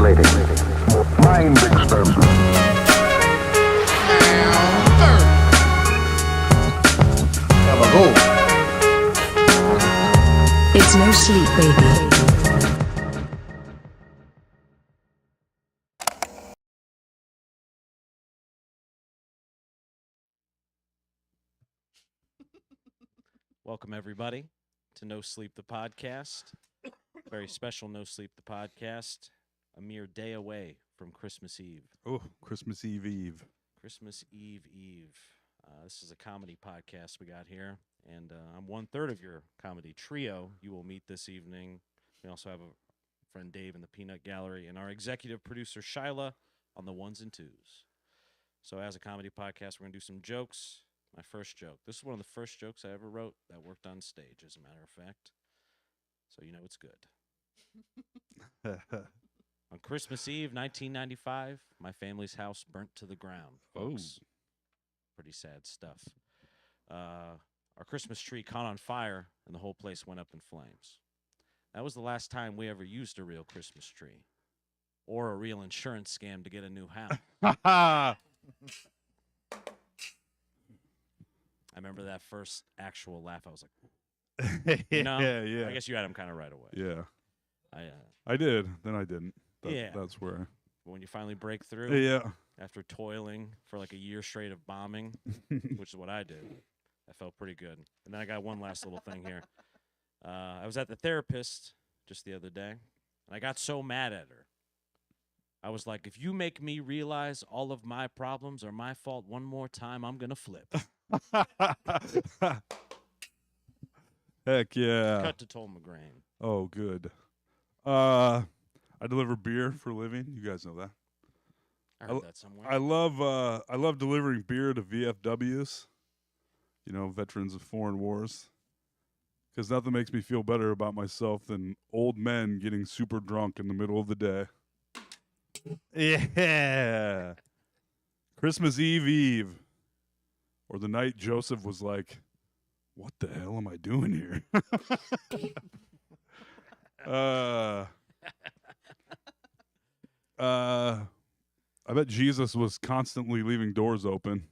Manipulating. Mind experiment. It's no sleep, baby. Welcome, everybody, to No Sleep, the podcast. Very special No Sleep, the podcast. A mere day away from Christmas Eve. Oh, Christmas Eve. Christmas Eve. This is a comedy podcast we got here, and I'm one-third of your comedy trio you will meet this evening. We also have a friend Dave in the Peanut Gallery, and our executive producer Shyla on the ones and twos. So as a comedy podcast, we're going to do some jokes. My first joke. This is one of the first jokes I ever wrote that worked on stage, as a matter of fact. So you know it's good. On Christmas Eve, 1995, my family's house burnt to the ground, folks. Pretty sad stuff. Our Christmas tree caught on fire, and the whole place went up in flames. That was the last time we ever used a real Christmas tree or a real insurance scam to get a new house. I remember that first actual laugh. I was like, you know, yeah. I guess you had him kind of right away. Yeah. I did. Then I didn't. Yeah. That's where. When you finally break through, Yeah. after toiling for like a year straight of bombing, which is what I did, I felt pretty good. And then I got one last little thing here. I was at the therapist just the other day, and I got so mad at her. I was like, if you make me realize all of my problems are my fault one more time, I'm going to flip. Heck yeah. Cut to Toll McGrain. Oh, good. I deliver beer for a living. You guys know that. I heard that somewhere. I love delivering beer to VFWs, you know, veterans of foreign wars, because nothing makes me feel better about myself than old men getting super drunk in the middle of the day. Yeah. Christmas Eve. Or the night Joseph was like, what the hell am I doing here? I bet Jesus was constantly leaving doors open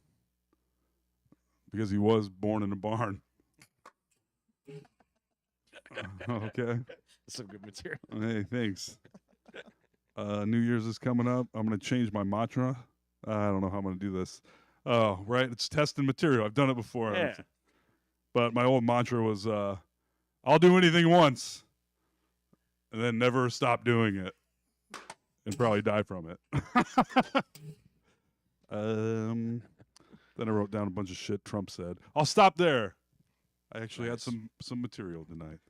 because he was born in a barn. Okay. That's some good material. Hey, thanks. New Year's is coming up. I'm going to change my mantra. I don't know how I'm going to do this. Oh, right. It's testing material. I've done it before. Yeah. But my old mantra was, I'll do anything once and then never stop doing it and probably die from it. Then I wrote down a bunch of shit Trump said. I'll stop there. I actually had some material tonight.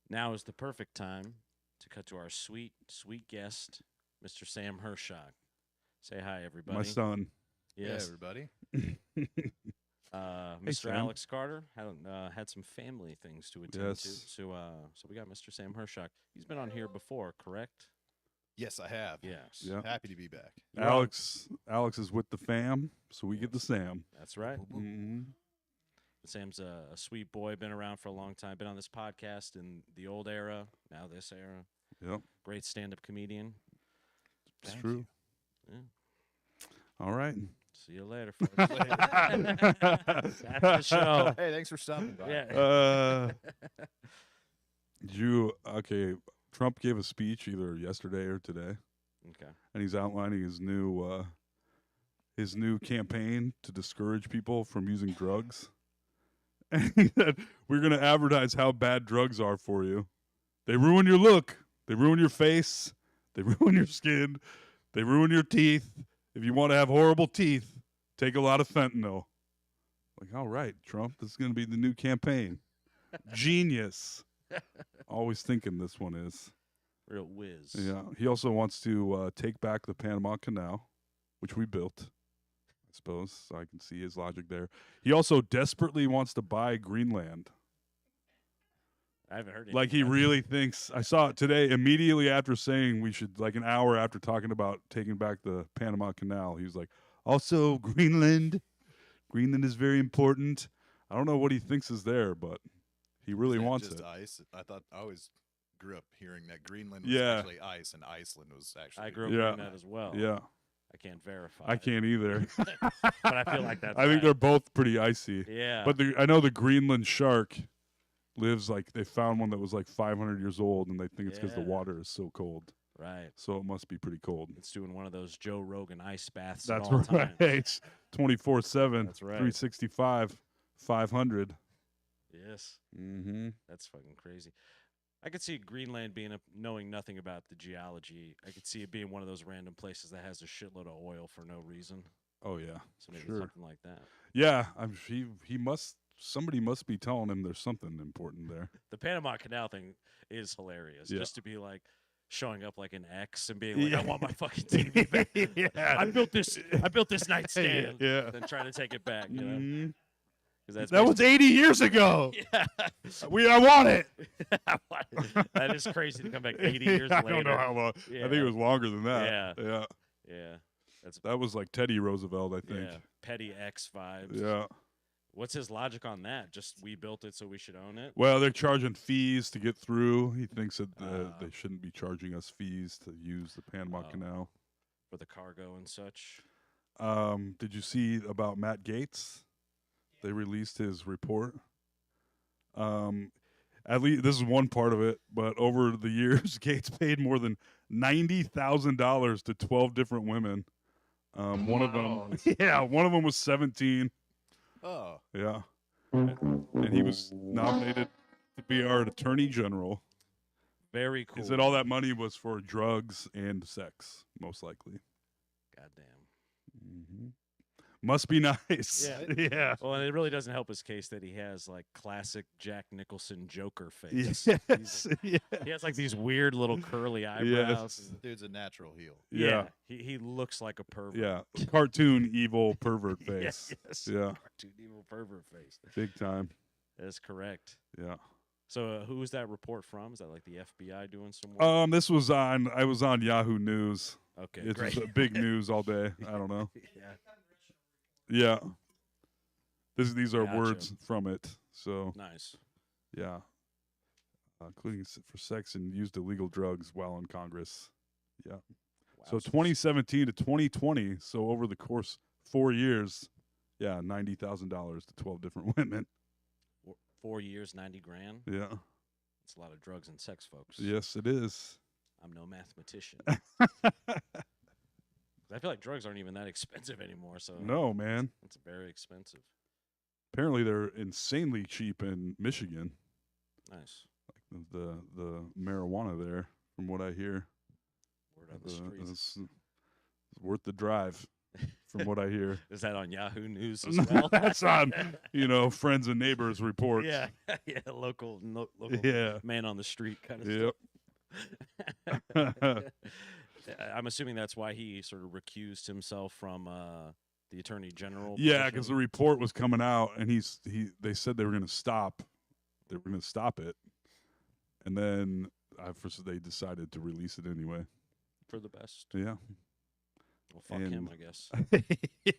Now is the perfect time to cut to our sweet, sweet guest, Mr. Sam Hershog. Say hi, everybody. My son. Yes. Hey, everybody. Mr. Sam. Alex Carter had some family things to attend to. Yes. So we got Mr. Sam Hershog. He's been on here before, correct? Yes, I have. Yes. Yeah. Happy to be back. Alex is with the fam, so we get the Sam. That's right. Mm-hmm. Sam's a sweet boy, been around for a long time, been on this podcast in the old era, now this era. Yep. Great stand-up comedian. It's Thank true. Yeah. All right. See you later, folks. That's the show. Hey, thanks for stopping by. Yeah. Trump gave a speech either yesterday or today, Okay. and he's outlining his new campaign to discourage people from using drugs. And he said, we're going to advertise how bad drugs are for you. They ruin your look. They ruin your face. They ruin your skin. They ruin your teeth. If you want to have horrible teeth, take a lot of fentanyl. Like, all right, Trump, this is going to be the new campaign. Genius. Always thinking this one is. Real whiz. Yeah. He also wants to take back the Panama Canal, which we built, I suppose. So I can see his logic there. He also desperately wants to buy Greenland. I haven't heard anything. Like he about really thinks. I saw it today immediately after saying we should, like an hour after talking about taking back the Panama Canal. He was like, also Greenland. Greenland is very important. I don't know what he thinks is there, but he really Is that wants just it. ice. I thought I always grew up hearing that Greenland was Yeah. actually ice and Iceland was actually. I grew up Yeah. hearing that as well. Yeah, I can't verify. I can't either. but I feel like that's I think right. they're both pretty icy. Yeah. But I know the Greenland shark lives like they found one that was like 500 years old, and they think it's because the Yeah. water is so cold. right. So it must be pretty cold. It's doing one of those Joe Rogan ice baths That's at all right. times. 24/7. That's right. 365. 500. Yes. Mm-hmm. That's fucking crazy. I could see Greenland being knowing nothing about the geology. I could see it being one of those random places that has a shitload of oil for no reason. Oh yeah. So maybe Sure. something like that. Yeah. He must. Somebody must be telling him there's something important there. The Panama Canal thing is hilarious. Yeah. Just to be like showing up like an X and being like, I want my fucking TV back. Yeah. I built this nightstand. Yeah. Then trying to take it back, you know? Mhm. 'Cause that's That was 80 years ago. yeah. I want it. That is crazy to come back 80 years I later. don't know how long. I think Yeah. it was longer than that. Yeah. Yeah. Yeah. That's That was like Teddy Roosevelt, I think. yeah. Petty X vibes. Yeah. What's his logic on that? Just we built it, so we should own it. Well, they're charging fees to get through. He thinks that Ah. they shouldn't be charging us fees to use the Panama Oh. Canal. For the cargo and such. Did you see about Matt Gaetz? They released his report. At least this is one part of it, but over the years, Gates paid more than $90,000 to 12 different women. One of them was 17. Oh, Yeah, and he was nominated to be our attorney general. Very cool. He said all that money was for drugs and sex, most likely. Goddamn. Mm-hmm. Must be nice. Yeah. Yeah. Well, and it really doesn't help his case that he has like classic Jack Nicholson Joker face. Yes. Yeah. He has like these weird little curly eyebrows. dude's a natural heel. Yeah. He looks like a pervert. Yeah. Cartoon evil pervert Yeah, face. yes. Yeah. Cartoon evil pervert face. Big time. That's correct. Yeah. So who was that report from? Is that like the FBI doing some work? This was I was on Yahoo News. Okay, It's great. a big news all day. I don't know. yeah. Yeah. These are Gotcha. words from it. So Nice. yeah. Including for sex and used illegal drugs while in Congress. Yeah. So Wowzers. 2017 to 2020. So over the course 4 years, yeah, $90,000 to 12 different women. 4 years, 90 grand. Yeah. It's a lot of drugs and sex, folks. Yes, it is. I'm no mathematician. I feel like drugs aren't even that expensive anymore. So No, man. it's very expensive. Apparently they're insanely cheap in Michigan. Nice. The marijuana there, from what I hear. Word on the streets. It's worth the drive, from what I hear. Is that on Yahoo News as well? That's on, friends and neighbors reports. Yeah, yeah, local Yeah. man on the street kind of Yep. stuff. I'm assuming that's why he sort of recused himself from the attorney general. Yeah, because position. the report was coming out, and they said they were going to stop. They were going to stop it, and then first they decided to release it anyway. for the best. Yeah. Well, fuck him, And- I guess.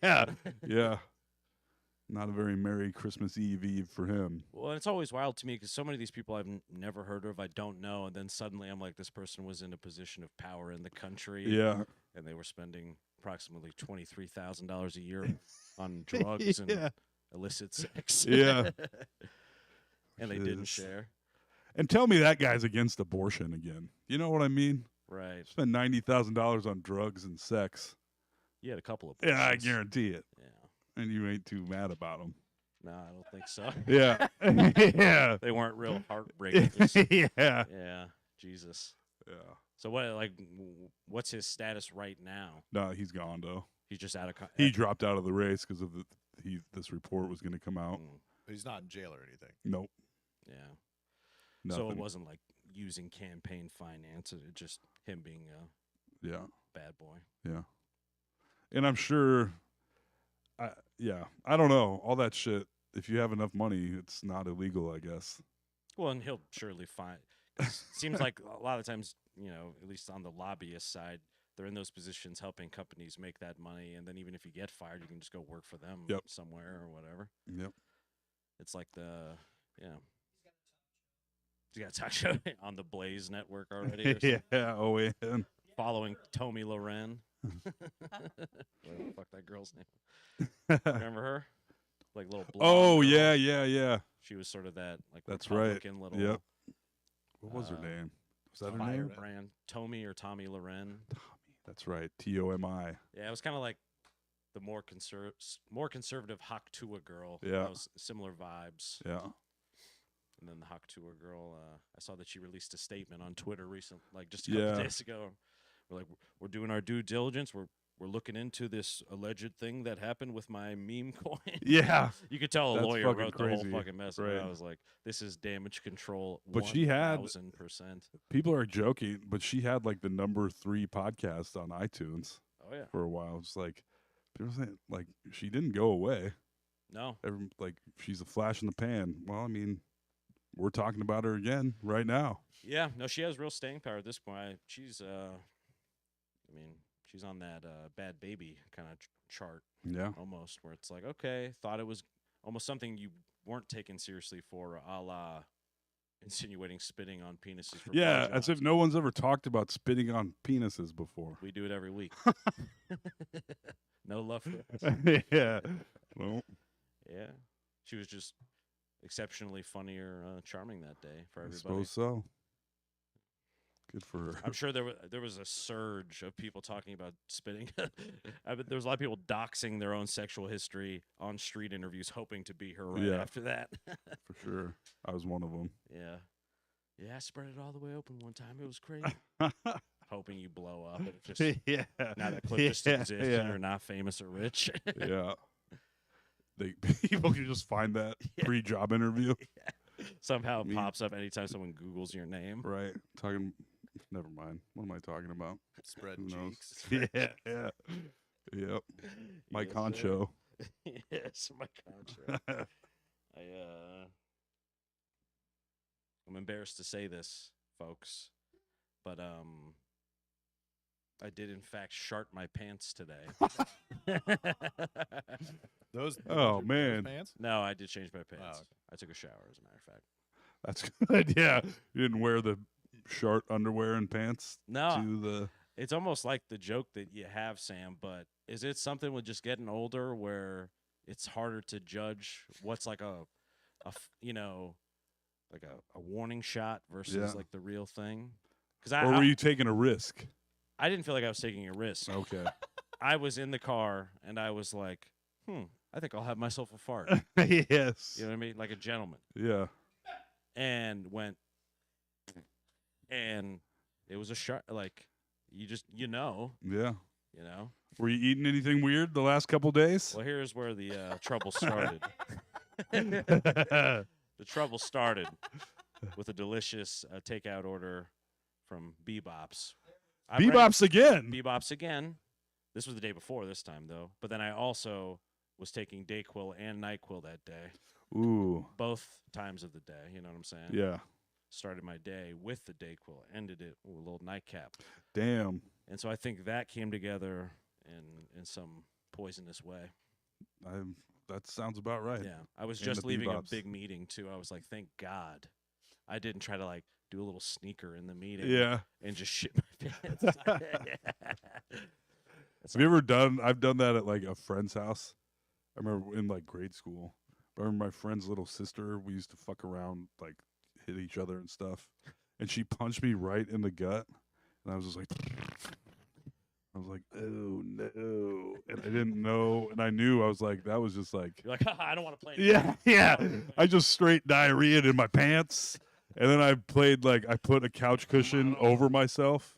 Yeah. Yeah. Not a very merry Christmas Eve for him. Well, and it's always wild to me because so many of these people I've never heard of, I don't know, and then suddenly I'm like, this person was in a position of power in the country. Yeah. And they were spending approximately $23,000 a year on drugs and illicit sex. Yeah. And they didn't Jeez. share. And tell me that guy's against abortion again. You know what I mean? Right. Spend $90,000 on drugs and sex. You had a couple of Yeah, I abortions. guarantee it. Yeah. And you ain't too mad about them. No, I don't think so. Yeah. Yeah. They weren't real heartbreakers. Yeah. Yeah. Jesus. Yeah. So what's his status right now? No, he's gone though. He's just out of He dropped out of the race because of this report was going to come out. But he's not in jail or anything. Nope. Yeah. Nothing. So it wasn't like using campaign finance. It just him being a Yeah. bad boy. Yeah. And I'm sure. I don't know all that shit. If you have enough money, it's not illegal, I guess. Well, and he'll surely find. 'Cause it seems like a lot of times, at least on the lobbyist side, they're in those positions helping companies make that money, and then even if you get fired, you can just go work for them Yep. somewhere or whatever. Yep. It's like You got talk show on the Blaze Network already. Or something? Yeah, OAN. Following Tommy Loren. Whatever the fuck that girl's name. Remember her? Like little blonde. Oh girl. yeah. She was sort of that like That's right. Republican little Yep. What was her name? Was that her name? firebrand. Tommy or Tommy Loren. Tommy. That's right. TOMI. Yeah, it was kind of like the more conservative Hawk Tua girl. Yeah. That was similar vibes. Yeah. And then the Hawk Tua girl, I saw that she released a statement on Twitter recently, like just a couple Yeah. days ago. We're like, we're doing our due diligence. We're looking into this alleged thing that happened with my meme coin. Yeah. You could tell a That's lawyer fucking wrote the crazy. whole fucking message. Right. I was like, this is damage control. But she had- 1000%. People are joking, but she had like the #3 podcast on iTunes Oh yeah. for a while. It's like people saying like she didn't go away. No. Like she's a flash in the pan. Well, I mean, we're talking about her again right now. Yeah. No, she has real staying power at this point. She's she's on that Bad Baby kind of chart Yeah. almost, where it's like, okay, thought it was almost something you weren't taken seriously for, a la insinuating spitting on penises. For Yeah, blowjobs. as if no one's ever talked about spitting on penises before. We do it every week. No love for us. Yeah. Well, Yeah. She was just exceptionally funny or charming that day for I everybody. suppose so. Good for her. I'm sure there was a surge of people talking about spitting. I bet there was a lot of people doxing their own sexual history on street interviews, hoping to be her right Yeah. after that. For sure. I was one of them. Yeah. Yeah, I spread it all the way open one time. It was crazy. Hoping you blow up. And it just Yeah. now that clip just exists and Yeah. you're not famous or rich. Yeah. People can just find that pre-job interview. Somehow it Me- pops up anytime someone Googles your name. Right. Talking. Never mind. What am I talking about? Spread Who knows? cheeks. Yeah. Yeah. Yep. My Yes, sir. concho. Yes, my concho. I'm embarrassed to say this, folks, but I did in fact shart my pants today. Those. Oh, those man. pants? No, I did change my pants. okay. I took a shower, as a matter of fact. That's good. Yeah. You didn't wear the short underwear and pants No, to the. it's almost like the joke that you have, Sam. But is it something with just getting older where it's harder to judge what's like like a warning shot versus Yeah. like the real thing? Because Or were you taking a risk? I didn't feel like I was taking a risk. Okay. I was in the car and I was like, I think I'll have myself a fart. Yes. You know what I mean? Like a gentleman. Yeah. And went, and it was a shot. Like, you know. Yeah. You Were you eating anything weird the last couple days? Well, here's where the trouble started. The trouble started with a delicious takeout order from Bebop's. Bebop's again. Bebop's again. This was the day before this time, though. But then I also was taking Dayquil and NyQuil that day. Ooh. Both times of the day. You know what I'm saying? Yeah. Started my day with the Dayquil. Ended it with a little nightcap. Damn. And so I think that came together in some poisonous way. That sounds about right. Yeah. I was And just the leaving a Bebops. big meeting, too. I was like, thank God I didn't try to, like, do a little sneaker in the meeting. Yeah. And just shit my pants. Have you ever done? I've done that at like a friend's house. I remember in like grade school. I remember my friend's little sister. We used to fuck around, like hit each other and stuff. And she punched me right in the gut, and I was just like, oh no! And I didn't know, and I knew. I was like, that was just like, You're like, haha, I don't want to play yeah, yeah. I just straight diarrheaed in my pants, and then I played like I put a couch cushion over myself.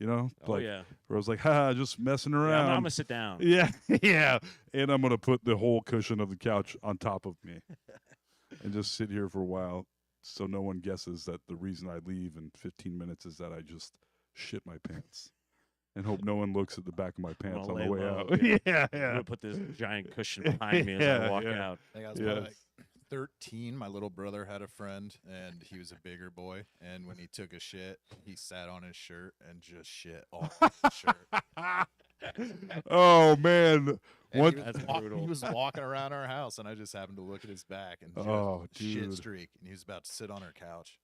You know, Oh, like yeah. where I was like, ha, just messing Yeah, around. I'm going to sit down. Yeah, yeah. And I'm gonna put the whole cushion of the couch on top of me, and just sit here for a while, so no one guesses that the reason I leave in 15 minutes is that I just shit my pants, and hope no one looks at the back of my pants gonna on the lay way low, out. yeah. Yeah, I'm yeah. going to put this giant cushion behind me as Yeah, I walk yeah. out. I think I was Yes. probably like 13. My little brother had a friend, and he was a bigger boy. And when he took a shit, he sat on his shirt and just shit all over his shirt. Oh man. And What? He was, That's walk- brutal. he was walking around our house, and I just happened to look at his back and just Oh, shit dude. streak. And he was about to sit on our couch.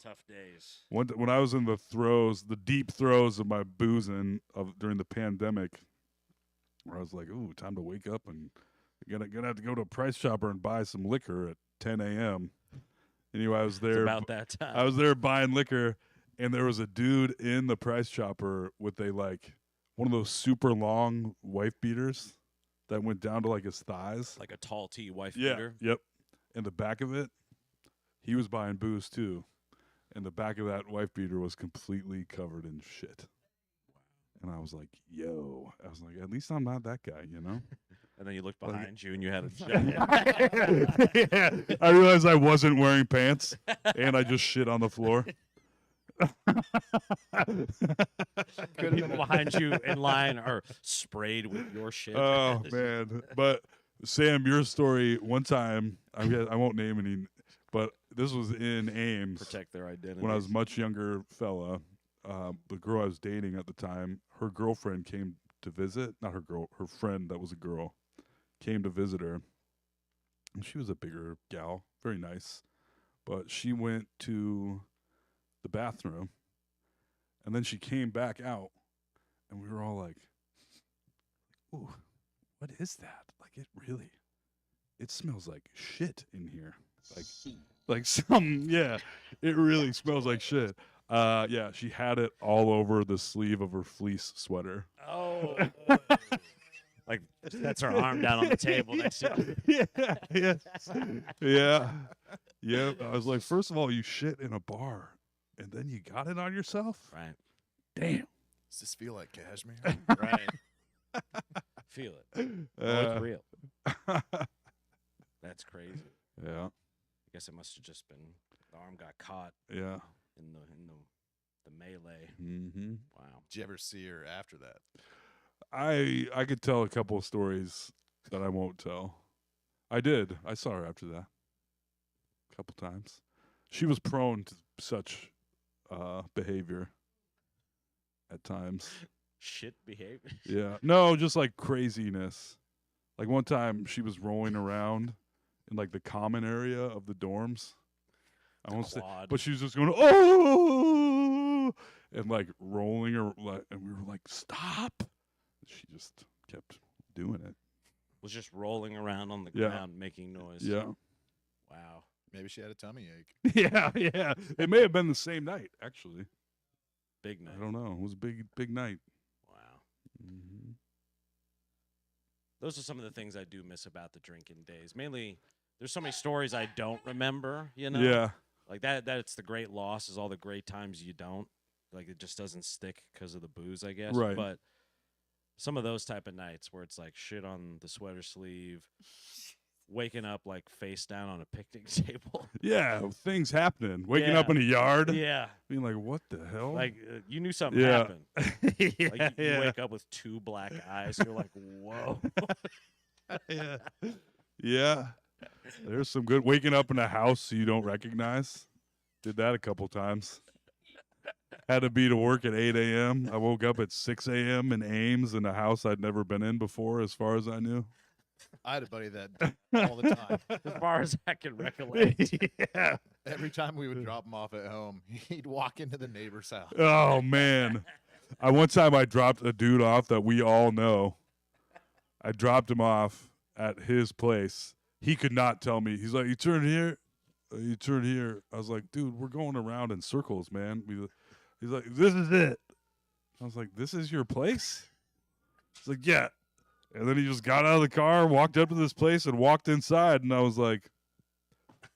Tough days. When I was in the deep throes of my boozing during the pandemic, where I was like, "Ooh, time to wake up and gonna have to go to a Price Chopper and buy some liquor at 10 a.m." Anyway, I was It's there. about that time. I was there buying liquor, and there was a dude in the Price Chopper with one of those super long wife beaters that went down to like his thighs. like a tall T wife Yeah. beater. Yep. In the back of it, he was buying booze too. And the back of that wife beater was completely covered in shit. And I was like, yo. I was like, at least I'm not that guy, you know? And then you looked Like- behind you and you had a giant. Yeah. I realized I wasn't wearing pants and I just shit on the floor. People behind you in line are sprayed with your shit. Oh man! But Sam, your story. One time, I won't name any, but this was in Ames Protect their identity. when I was a much younger fella. The girl I was dating at the time, her girlfriend came to visit. Not her girl, her friend that was a girl came to visit her. And she was a bigger gal, very nice, but she went to the bathroom, and then she came back out, and we were all like, "Ooh, what is that? Like it smells like shit in here. Yeah, it really smells like shit." Yeah, she had it all over the sleeve of her fleece sweater. Oh. Like, that's her arm down on the table next to Yeah, yeah. I was like, first of all, you shit in a bar, and then you got it on yourself. Right. Damn. Does this feel like cashmere? Right. Feel it. Oh, it's real. That's crazy. Yeah, I guess it must have just been the arm got caught yeah. in the melee. Mm-hmm. Wow. Did you ever see her after that? I could tell a couple of stories that I won't tell. I did. I saw her after that a couple times. She was prone to such behavior at times. Shit behavior. Yeah. No, just like craziness. Like one time she was rolling around in like the common area of the dorms. I won't say, Quad. but she was just going, "Oh!" and like rolling her, and we were like, "Stop!" She just kept doing it. Was just rolling around on the Yeah. ground making noise. Yeah. Wow. Maybe she had a tummy ache. Yeah. It may have been the same night, actually. Big night. I don't know. It was a big night. Wow. Mm-hmm. Those are some of the things I do miss about the drinking days. Mainly, there's so many stories I don't remember, you know? Yeah. Like that's the great loss is all the great times you don't. Like it just doesn't stick because of the booze, I guess. Right. But some of those type of nights where it's like shit on the sweater sleeve, waking up like face down on a picnic table. Yeah. Things happening. Waking Yeah. up in a yard. Yeah. Being like, what the hell? Like you knew something Yeah. happened. yeah. Like you wake up with two black eyes. You're like, whoa. Yeah. Yeah. There's some good waking up in a house you don't recognize. Did that a couple times. Had to be to work at 8 a.m. I woke up at 6 a.m. in Ames in a house I'd never been in before, as far as I knew. I had a buddy that did it all the time. As far as I can recollect. Yeah. Every time we would drop him off at home, he'd walk into the neighbor's house. Oh man. One time I dropped a dude off that we all know. I dropped him off at his place. He could not tell me. He's like, "You turn here, you turn here." I was like, "Dude, we're going around in circles, man." He's like, "This is it." I was like, "This is your place?" He's like, "Yeah." And then he just got out of the car, walked up to this place, and walked inside. And I was like,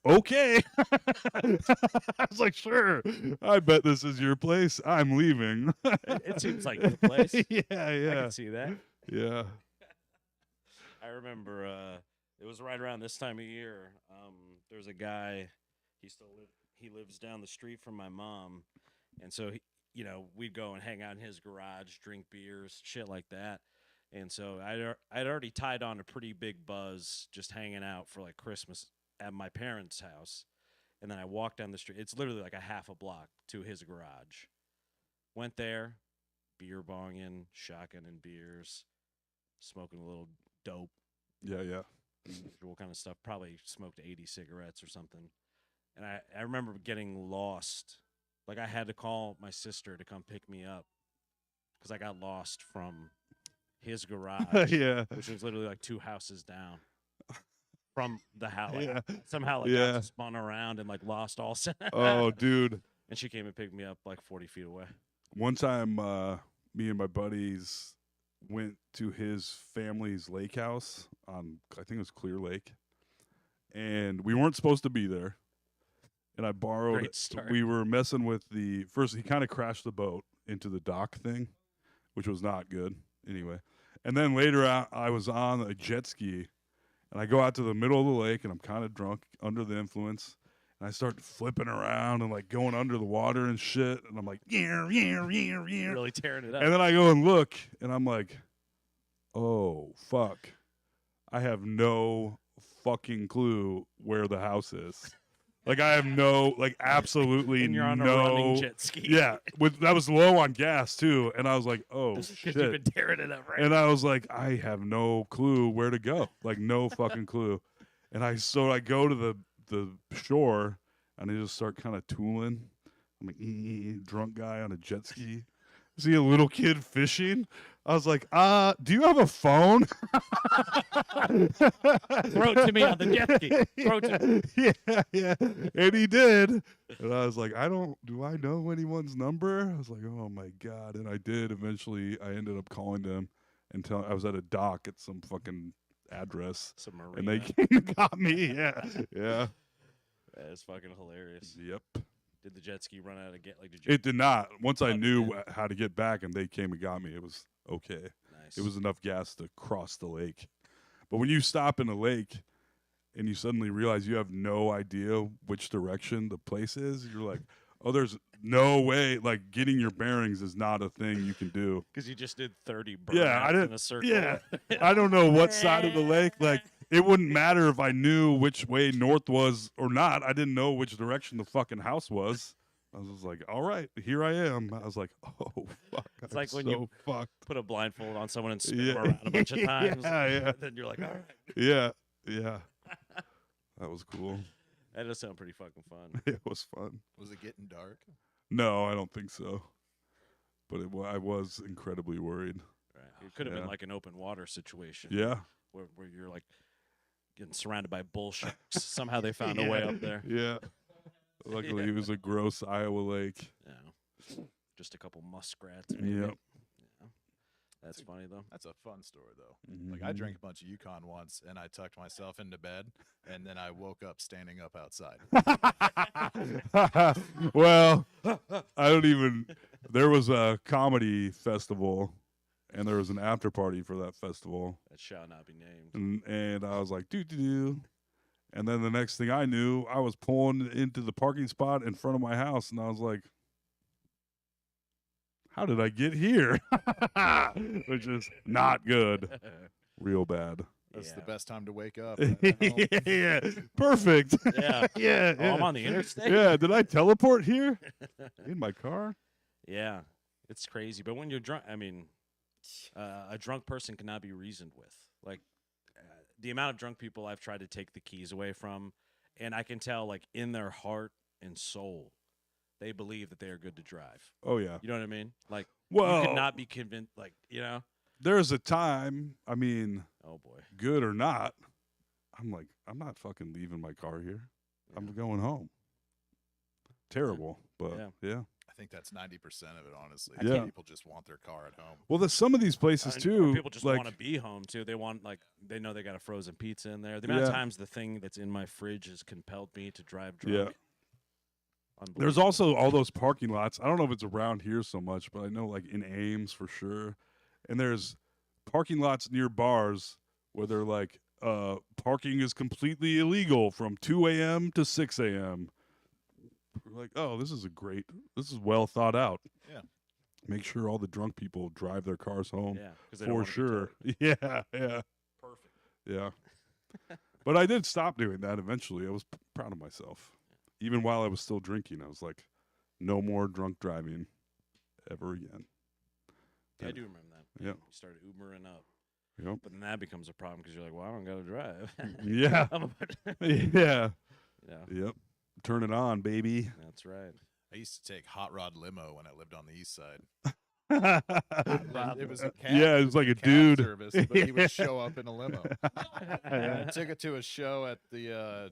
"Okay." I was like, "Sure. I bet this is your place. I'm leaving." It seems like your place. Yeah, I yeah, can see that. yeah. I remember it was right around this time of year. There's a guy. He lives down the street from my mom, and so we'd go and hang out in his garage, drink beers, shit like that. And so I'd already tied on a pretty big buzz just hanging out for like Christmas at my parents' house. And then I walked down the street. It's literally like a half a block to his garage. Went there, beer bonging, shotgunning beers, smoking a little dope, Yeah, yeah. usual kind of stuff. Probably smoked 80 cigarettes or something. and I remember getting lost. Like I had to call my sister to come pick me up because I got lost from his garage, Yeah. which was literally like 2 houses down from the house. Like, Yeah. somehow, like, Yeah. got spun around and like lost all sense. Oh, dude. And she came and picked me up like 40 feet away. One time, me and my buddies went to his family's lake house on, I think it was Clear Lake, and we weren't supposed to be there. And I borrowed. Great start. We were messing with the first. He kind of crashed the boat into the dock thing, which was not good. Anyway, and then later I was on a jet ski, and I go out to the middle of the lake, and I'm kind of drunk, under the influence. And I start flipping around and like going under the water and shit. And I'm like, yeah. Really tearing it up. And then I go and look, and I'm like, oh, fuck. I have no fucking clue where the house is. Like, I have no, like, absolutely and you're on no. a running jet ski. Yeah. That was low on gas, too. And I was like, oh, Because shit. you've been tearing it up, right? And I was like, I have no clue where to go. Like, no fucking clue. And I go to the shore, and I just start kind of tooling. I'm like, drunk guy on a jet ski. See a little kid fishing. I was like, do you have a phone? Throw it to me on the jet ski. Throw it to me. Yeah. And he did. And I was like, do I know anyone's number? I was like, oh my God. And I did. Eventually, I ended up calling them and I was at a dock at some fucking address. Some marina. And they came and got me. Yeah. That is fucking hilarious. Yep. Did the jet ski run out of Like, did you? It did not. Once I Oh, knew man. how to get back and they came and got me, it was okay. Nice. It was enough gas to cross the lake. But when you stop in a lake and you suddenly realize you have no idea which direction the place is, you're like, oh, there's no way. Like, getting your bearings is not a thing you can do. Because you just did 30 Yeah, I burnouts didn't. in a circle. Yeah, I don't know what side of the lake. Like, it wouldn't matter if I knew which way north was or not. I didn't know which direction the fucking house was. I was just like, all right, here I am. I was like, oh, fuck. It's I'm like when so you fucked. put a blindfold on someone and spin Yeah. them around a bunch of times. Yeah. Then you're like, all right. Yeah. That was cool. That does sound pretty fucking fun. It was fun. Was it getting dark? No, I don't think so. But I was incredibly worried. Right. It could have Yeah. been like an open water situation. Yeah. Where you're like getting surrounded by bull sharks. Somehow they found a way up there. Yeah. Luckily, Yeah. it was a gross Iowa lake. Yeah. Just a couple muskrats. Maybe. Yep. Yeah. That's funny though. That's a fun story, though. Like, I Mm-hmm. drank a bunch of Yukon once, and I tucked myself into bed, and then I woke up standing up outside. Well, I don't even. There was a comedy festival, and there was an after party for that festival, That shall not be named. and I was like, doo. And then the next thing I knew, I was pulling into the parking spot in front of my house, and I was like, how did I get here? Which is not good. Real bad. That's the Yeah. best time to wake up. Yeah. Perfect. Yeah. Yeah. Oh, I'm on the interstate. Yeah. Did I teleport here? In my car? Yeah, it's crazy. But when you're drunk, I mean, a drunk person cannot be reasoned with. Like, the amount of drunk people I've tried to take the keys away from, and I can tell, like, in their heart and soul, they believe that they are good to drive. Oh, yeah. You know what I mean? Like, Well, you cannot be convinced, like, you know? there's a time, I mean, Oh, boy. good or not, I'm like, I'm not fucking leaving my car here. I'm going home. Terrible, but yeah. I think that's 90% of it, honestly. Yeah. People just want their car at home. Well, there's some of these places And- too. or people just like, want to be home, too. They want, like, they know they got a frozen pizza in there. The amount of Yeah. times the thing that's in my fridge has compelled me to drive Yeah. drunk. There's Unbelievable. also all those parking lots. I don't know if it's around here so much, but I know like in Ames for sure. And there's parking lots near bars where they're like, parking is completely illegal from 2 a.m. to 6 a.m. We're like, oh, this is well thought out. Yeah. Make sure all the drunk people drive their cars home. Yeah, 'cause they don't For wanna be sure. Yeah. Perfect. Yeah. But I did stop doing that eventually. I was proud of myself. Even while I was still drinking, I was like, no more drunk driving ever again. Yeah, I Yeah. do remember that. Yep. You started Ubering up. Yep. But then that becomes a problem because you're like, well, I don't got to drive. Yeah. I'm about- Yeah. yeah. Yep. turn it on, baby. That's right. I used to take hot rod limo when I lived on the east side. Yeah, It was a cab. it was like a cab dude. service, but he would show up in a limo. Yeah. I took it to a show at the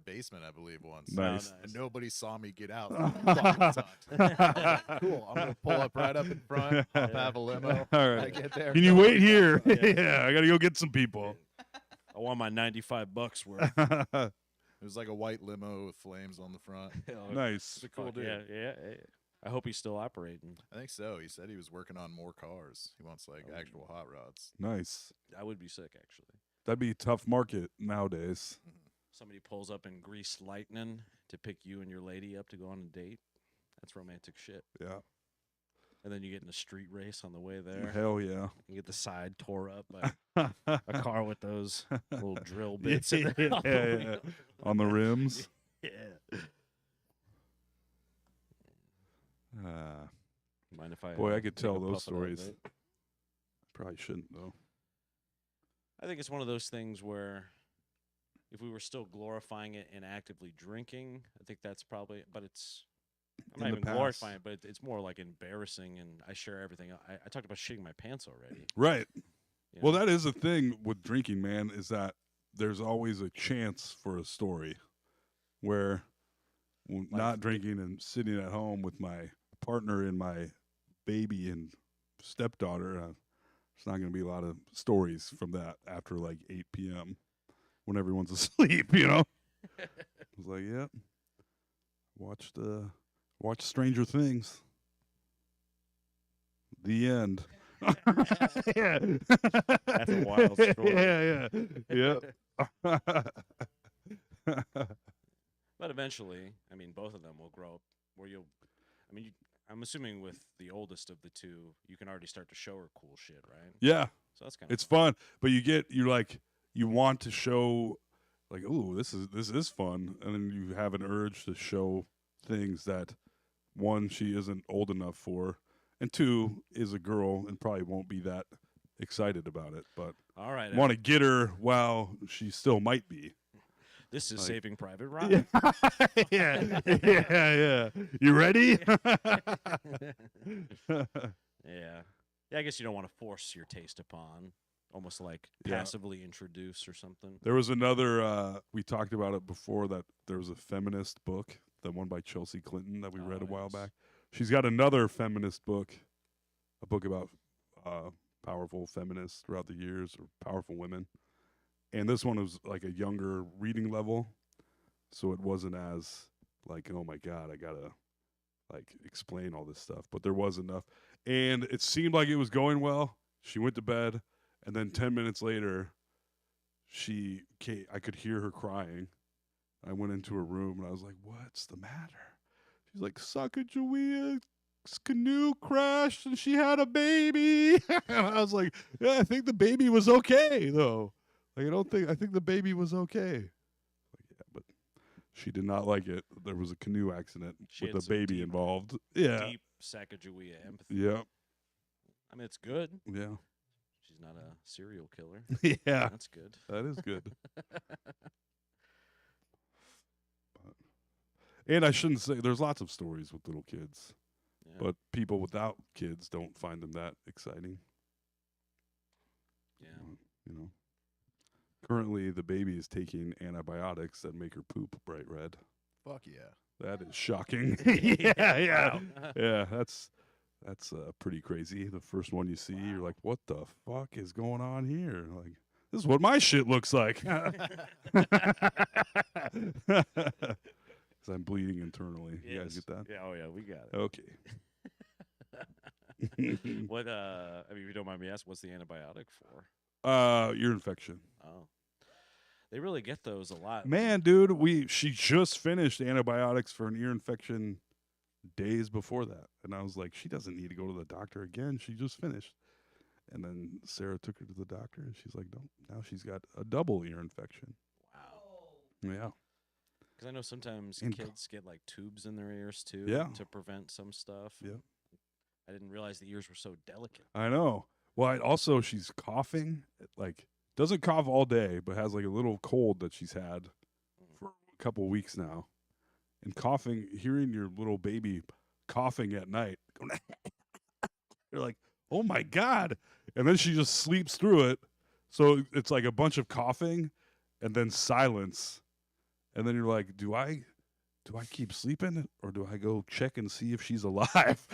basement, I believe, once. Nice. And nobody saw me get out. Fucking sucked. I was like, cool. I'm gonna pull up right up in front. I'll have a limo. All right. I get there. Can you wait here? Yeah. Yeah, I gotta go get some people. I want my $95 worth. It was like a white limo with flames on the front. Nice. It's a cool Fuck, dude. yeah. I hope he's still operating. I think so. He said he was working on more cars. He wants like Oh. actual hot rods. Nice. I would be sick, actually. That'd be a tough market nowadays. Somebody pulls up in greased lightning to pick you and your lady up to go on a date. That's romantic shit. Yeah. And then you get in a street race on the way there. Hell yeah. You get the side tore up by a car with those little drill bits in Yeah, the yeah. On the rims. Yeah. Uh, Mind if I? Boy, I could take tell a those puff of that stories. vape? probably shouldn't though. I think it's one of those things where if we were still glorifying it and actively drinking, I think that's probably. But it's. I'm In not the even past. glorifying it, but it's more like embarrassing, and I share everything. I talked about shitting my pants already. Right. you Well, know? that is a thing with drinking, man, is that there's always a chance for a story where not drinking and sitting at home with my partner and my baby and stepdaughter, there's not going to be a lot of stories from that after like 8 p.m. when everyone's asleep, you know? I was like, yep. Watch Stranger Things. The end. Yeah. That's a wild story. Yeah. But eventually, I mean, both of them will grow up where you'll. I mean, I'm assuming with the oldest of the two, you can already start to show her cool shit, right? Yeah. So that's kind of It's fun, but you want to show like, oh, this is fun, and then you have an urge to show things that one, she isn't old enough for, and two, is a girl and probably won't be that excited about it, but all right. want to get her while she still might be. This is like- Saving Private Ryan. Yeah. You ready? Yeah. I guess you don't want to force your taste upon, almost like Yeah. passively introduce or something. There was another, we talked about it before, that there was a feminist book, the one by Chelsea Clinton that we read a while yes. back. She's got another feminist book, a book about powerful feminists throughout the years, or powerful women. And this one was like a younger reading level, so it wasn't as like, oh my God, I gotta like explain all this stuff. But there was enough. And it seemed like it was going well. She went to bed, and then 10 minutes later, I could hear her crying. I went into her room, and I was like, what's the matter? She's like, Sacagawea's canoe crashed, and she had a baby. And I was like, yeah, I think the baby was okay, though. Like, I think the baby was okay. Like, yeah, but she did not like it. There was a canoe accident She with had the some baby deep- involved. Yeah. Deep Sacagawea empathy. Yeah. I mean, it's good. Yeah. She's not a serial killer. Yeah. That's good. That is good. And I shouldn't say, there's lots of stories with little kids, Yeah. but people without kids don't find them that exciting. yeah. You know, currently the baby is taking antibiotics that make her poop bright red. Fuck yeah. That is shocking. Yeah. Wow. Yeah, that's pretty crazy. The first one you see, you're like, what the fuck is going on here? Like, this is what my shit looks like. 'Cause I'm bleeding internally. You guys Yes. get that? Yeah. Oh yeah, we got it. Okay. What? I mean, if you don't mind me asking, what's the antibiotic for? Ear infection. Oh, they really get those a lot. Man, dude, she just finished antibiotics for an ear infection days before that. And I was like, she doesn't need to go to the doctor again. She just finished. And then Sarah took her to the doctor, and she's like, no, now she's got a double ear infection. Wow. Yeah. Because I know sometimes And- kids get like tubes in their ears too. Yeah. To prevent some stuff. Yeah. I didn't realize the ears were so delicate. I know. Well, also, she's coughing. Like, doesn't cough all day, but has like a little cold that she's had for a couple weeks now. and coughing, hearing your little baby coughing at night. You're like, oh my God. And then she just sleeps through it. So it's like a bunch of coughing and then silence. And then you're like, do I keep sleeping or do I go check and see if she's alive?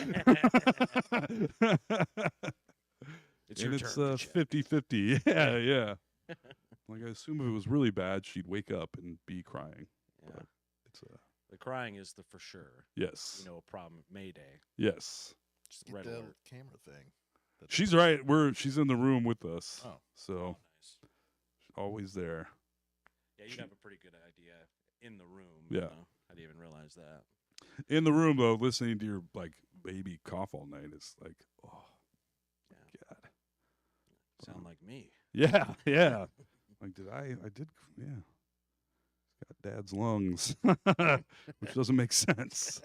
It's and your it's turn. to check. 50-50. Yeah, yeah. Like I assume if it was really bad, she'd wake up and be crying. Yeah. But it's The crying is the for sure. yes. You know, a problem. Mayday. Yes. Just Get red the alert. camera thing. That's- She's right. She's in the room with us. Oh. So Oh, nice. always there. Yeah, you'd have a pretty good idea in the room. Yeah. You know? I didn't even realize that. In the room though, listening to your like baby cough all night is like, oh Yeah. God. Sound like me. Yeah, yeah. Like I did yeah. He's got dad's lungs. Which doesn't make sense.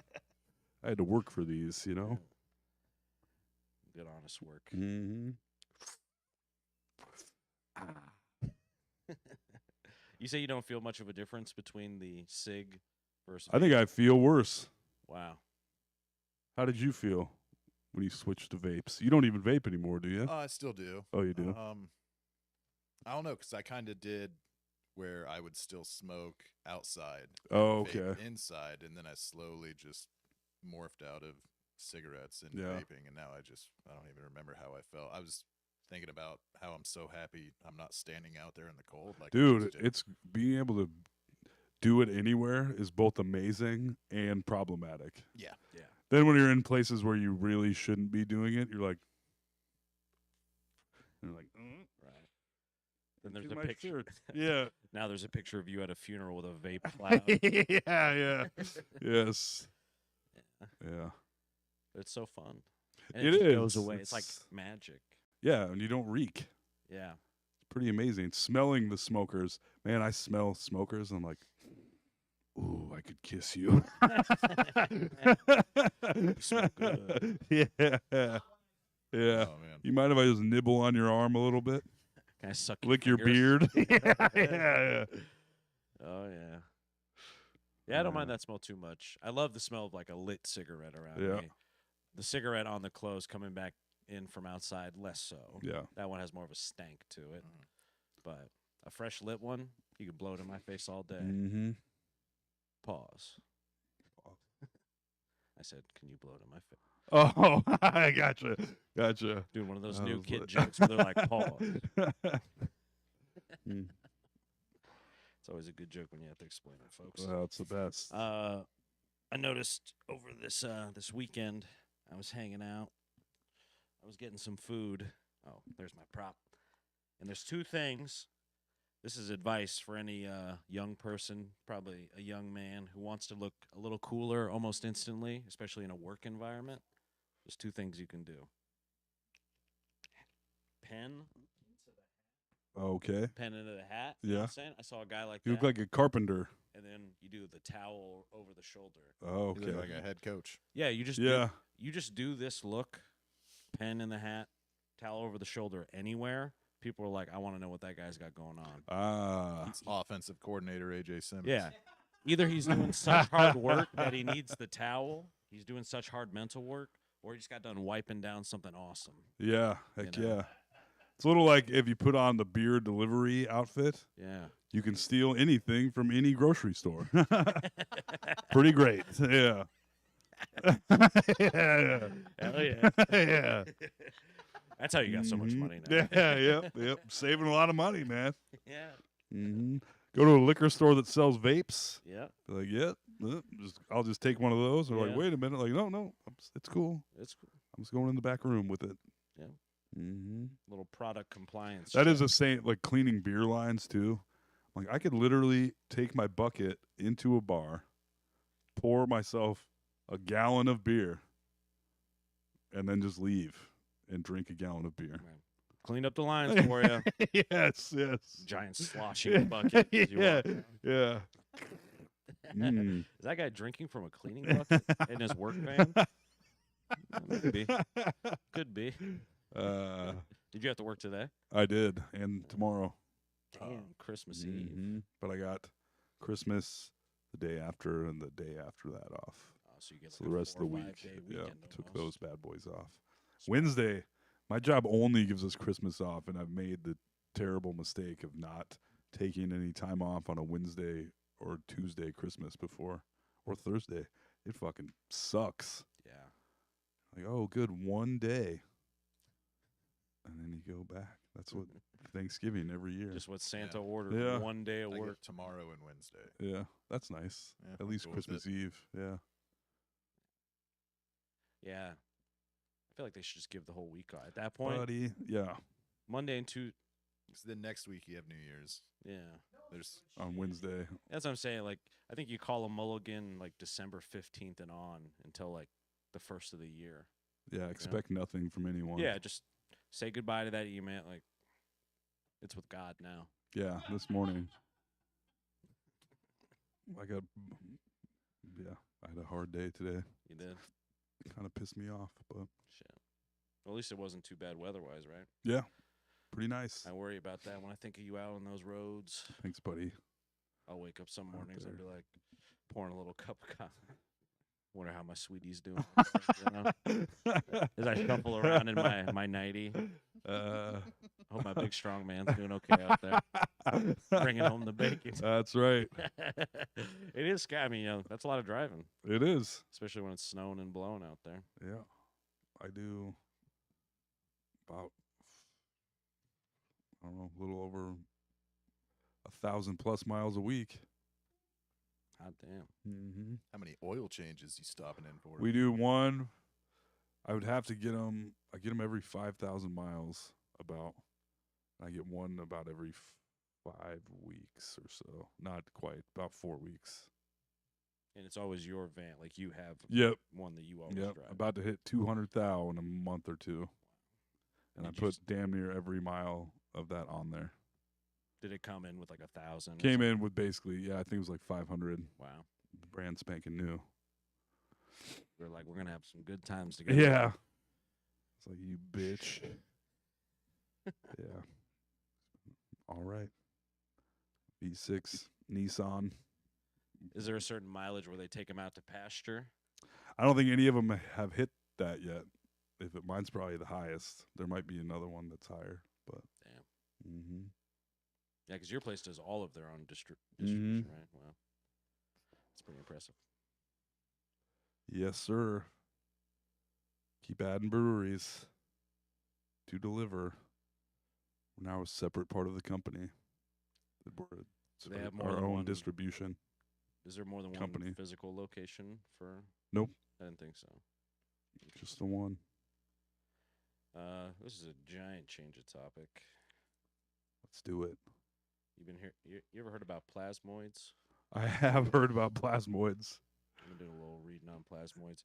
I had to work for these, you know? Good, honest work. Mm-hmm. You say you don't feel much of a difference between the cig versus. I think I feel worse. Wow. How did you feel when you switched to vapes? You don't even vape anymore, do you? I still do. Oh, you do? I don't know, because I kind of did where I would still smoke outside, Oh, vape okay. inside, and then I slowly just morphed out of cigarettes into Yeah. vaping, and now I don't even remember how I felt. I was thinking about how I'm so happy I'm not standing out there in the cold. Like I Dude, used to. it's being able to do it anywhere is both amazing and problematic. Yeah. Yeah. Then when you're in places where you really shouldn't be doing it, you're like, Right. Then there's "Get a my picture. shirt." Yeah. Now there's a picture of you at a funeral with a vape cloud. yeah, yeah. Yes. Yeah. It's so fun. And It just goes is. away. It's like It's- magic. Yeah, and you don't reek. Yeah. It's pretty amazing. Smelling the smokers. Man, I smell smokers. I'm like, ooh, I could kiss you. smell good. Yeah. Yeah. Oh man. You mind if I just nibble on your arm a little bit? Can I suck Lick your fingers? beard? yeah. Oh yeah. Yeah, I don't mind Yeah. that smell too much. I love the smell of like a lit cigarette around Yeah. me. The cigarette on the clothes coming back in from outside, less so. Yeah. That one has more of a stank to it. Mhm. But a fresh lit one, you can blow it in my face all day. Mm-hmm. Pause. I said, can you blow it in my face? Oh, I gotcha. Gotcha. Dude, one of those I new was kid like- jokes where they're like, pause. Mm. It's always a good joke when you have to explain it, folks. Well, it's the best. I noticed over this weekend, I was hanging out. I was getting some food. Oh, there's my prop. And there's two things. This is advice for any young person, probably a young man who wants to look a little cooler almost instantly, especially in a work environment. There's two things you can do. Pen Okay. into the hat. You know Yeah. what I'm saying? I saw a guy like You that. look like a carpenter. And then you do the towel over the shoulder. Oh, You okay. look like a head coach. Yeah, you just Yeah. you just do this look, pen in the hat, towel over the shoulder anywhere. People are like, I want to know what that guy's got going on. Ah. It's offensive coordinator AJ Simmons. Yeah. Either he's doing such hard work that he needs the towel, he's doing such hard mental work, or he just got done wiping down something awesome. Yeah. Heck You know. yeah. It's a little like if you put on the beer delivery outfit, Yeah. you can steal anything from any grocery store. Pretty great. Yeah. yeah. Hell yeah. yeah. That's how you got so much Mhm. money now. Yeah, yep. Saving a lot of money, man. Yeah. Mm-hmm. Go to a liquor store that sells vapes. Yeah. Be like, I'll just take one of those. They're Yeah. like, wait a minute. Like, no, it's cool. It's cool. I'm just going in the back room with it. Yeah. Mm-hmm. Little product compliance. That is check. the same, like cleaning beer lines too. Like, I could literally take my bucket into a bar, pour myself a gallon of beer, and then just leave and drink a gallon of beer. Man. Cleaned up the lines for you. yes. Giant sloshing bucket. as you yeah, walk down. yeah. Mm. Is that guy drinking from a cleaning bucket in his work van? Maybe. Could be. Did you have to work today? I did, and tomorrow. Damn, Christmas Eve. Mhm. But I got Christmas the day after, and the day after that off. So you get So like the a rest of 4 the or week, 5 day yeah, weekend took almost. those bad boys off. Smart. Wednesday, my job only gives us Christmas off, and I've made the terrible mistake of not taking any time off on a Wednesday or Tuesday Christmas before, or Thursday. It fucking sucks. Yeah. Like, oh, good, one day. And then you go back. That's what Thanksgiving every year. Just what Santa Yeah. ordered. Yeah. One day of I work. get tomorrow and Wednesday. Yeah, that's nice. Yeah, At I'm least cool with Christmas it. Eve. Yeah. Yeah. I feel like they should just give the whole week off. At that point, Buddy, yeah, Monday and Tuesday. So then next week you have New Year's. Yeah. There's on Wednesday. That's what I'm saying. Like, I think you call a mulligan like December 15th and on until like the first of the year. Yeah, expect nothing from anyone. Yeah, just say goodbye to that email. Like, it's with God now. Yeah, this morning. I had a hard day today. You did? It kind of pissed me off, but Shit. Well, at least it wasn't too bad weather-wise, right? yeah, pretty nice. I worry about that when I think of you out on those roads. Thanks, buddy. I'll wake up some Out mornings and there. be like pouring a little cup of coffee. Wonder how my sweetie's doing. You know? As I shuffle around in my nightie. I hope my big strong man's doing okay out there, bringing home the bacon. That's right. It is scary. I mean, that's a lot of driving, It is. especially when it's snowing and blowing out there. Yeah, I do about I don't know, a little over 1,000+ miles a week. God damn. Mm-hmm. how many oil changes you stopping in for? We do one. I would have to get them. I get them every 5,000 miles about. I get one about every 5 weeks or so. Not quite, about 4 weeks. And it's always your van. Like you have Yep. one that you always Yep. drive. About to hit 200 thou in a month or two. And I Did you put damn near every mile of that on there. Did it come in with like 1,000? or Came something? in with basically, yeah, I think it was like 500, Wow. brand spanking new. We're like, we're gonna have some good times together. Yeah. It's like, you bitch. Yeah. All right. V6 Nissan. Is there a certain mileage where they take them out to pasture? I don't think any of them have hit that yet. Mine's probably the highest. There might be another one that's higher, but Damn. mm-hmm. Yeah, because your place does all of their own Mm-hmm. distribution, right? Wow. That's pretty impressive. Yes, sir. Keep adding breweries to deliver. We're now a separate part of the company. We're So they have more our than own one distribution. Is there more than company. one physical location for? Nope. I didn't think so. Just the one. This is a giant change of topic. Let's do it. You've been here. You ever heard about plasmoids? I have heard about plasmoids. I'm gonna do a little reading on plasmoids.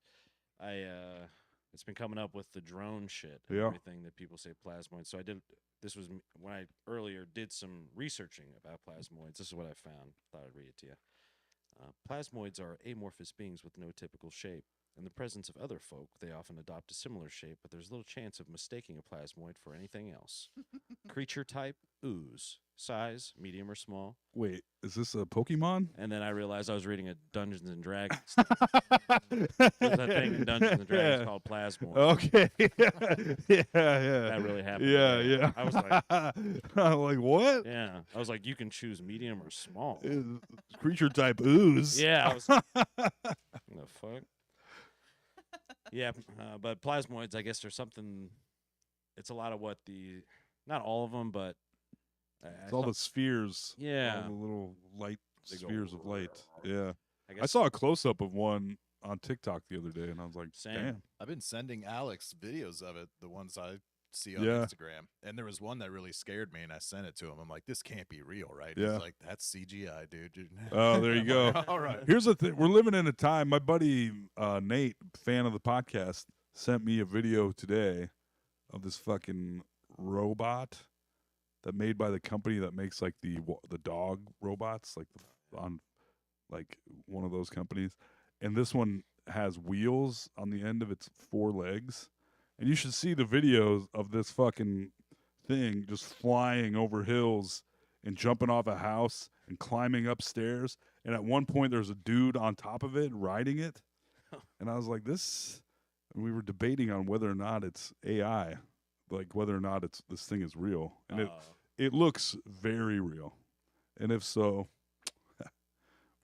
It's been coming up with the drone shit and Yeah. everything that people say plasmoids. So I did. This was when I earlier did some researching about plasmoids. This is what I found. Thought I'd read it to you. Plasmoids are amorphous beings with no typical shape. In the presence of other folk, they often adopt a similar shape, but there's little chance of mistaking a plasmoid for anything else. Creature type, ooze. Size, medium or small. Wait, is this a Pokemon? And then I realized I was reading a Dungeons and Dragons. There's a thing in Dungeons and Dragons Yeah. called plasmoid. Okay. yeah, yeah. That really happened. Yeah, today. yeah. I was like, I'm like, what? yeah. I was like, you can choose medium or small. Creature type ooze. Yeah. I was like, the fuck? Yeah, but plasmoids, I guess, are something. It's a lot of what not all of them, but It's all the spheres. Yeah. All the little light They go, spheres of light. Yeah. I I guess saw a close up of one on TikTok the other day, and I was like, Same. damn. I've been sending Alex videos of it, the ones I see on Yeah. Instagram. And there was one that really scared me, and I sent it to him. I'm like, this can't be real, right? Yeah. He's like, that's CGI, dude. Oh, there you I'm go. like, all right. Here's the thing. We're living in a time. My buddy Nate, fan of the podcast, sent me a video today of this fucking robot that made by the company that makes like the dog robots, like on like one of those companies. And this one has wheels on the end of its 4 legs. And you should see the videos of this fucking thing just flying over hills and jumping off a house and climbing upstairs. And at one point, there's a dude on top of it riding it. And I was like, this. And we were debating on whether or not it's AI, like whether or not this thing is real. And it looks very real. And if so,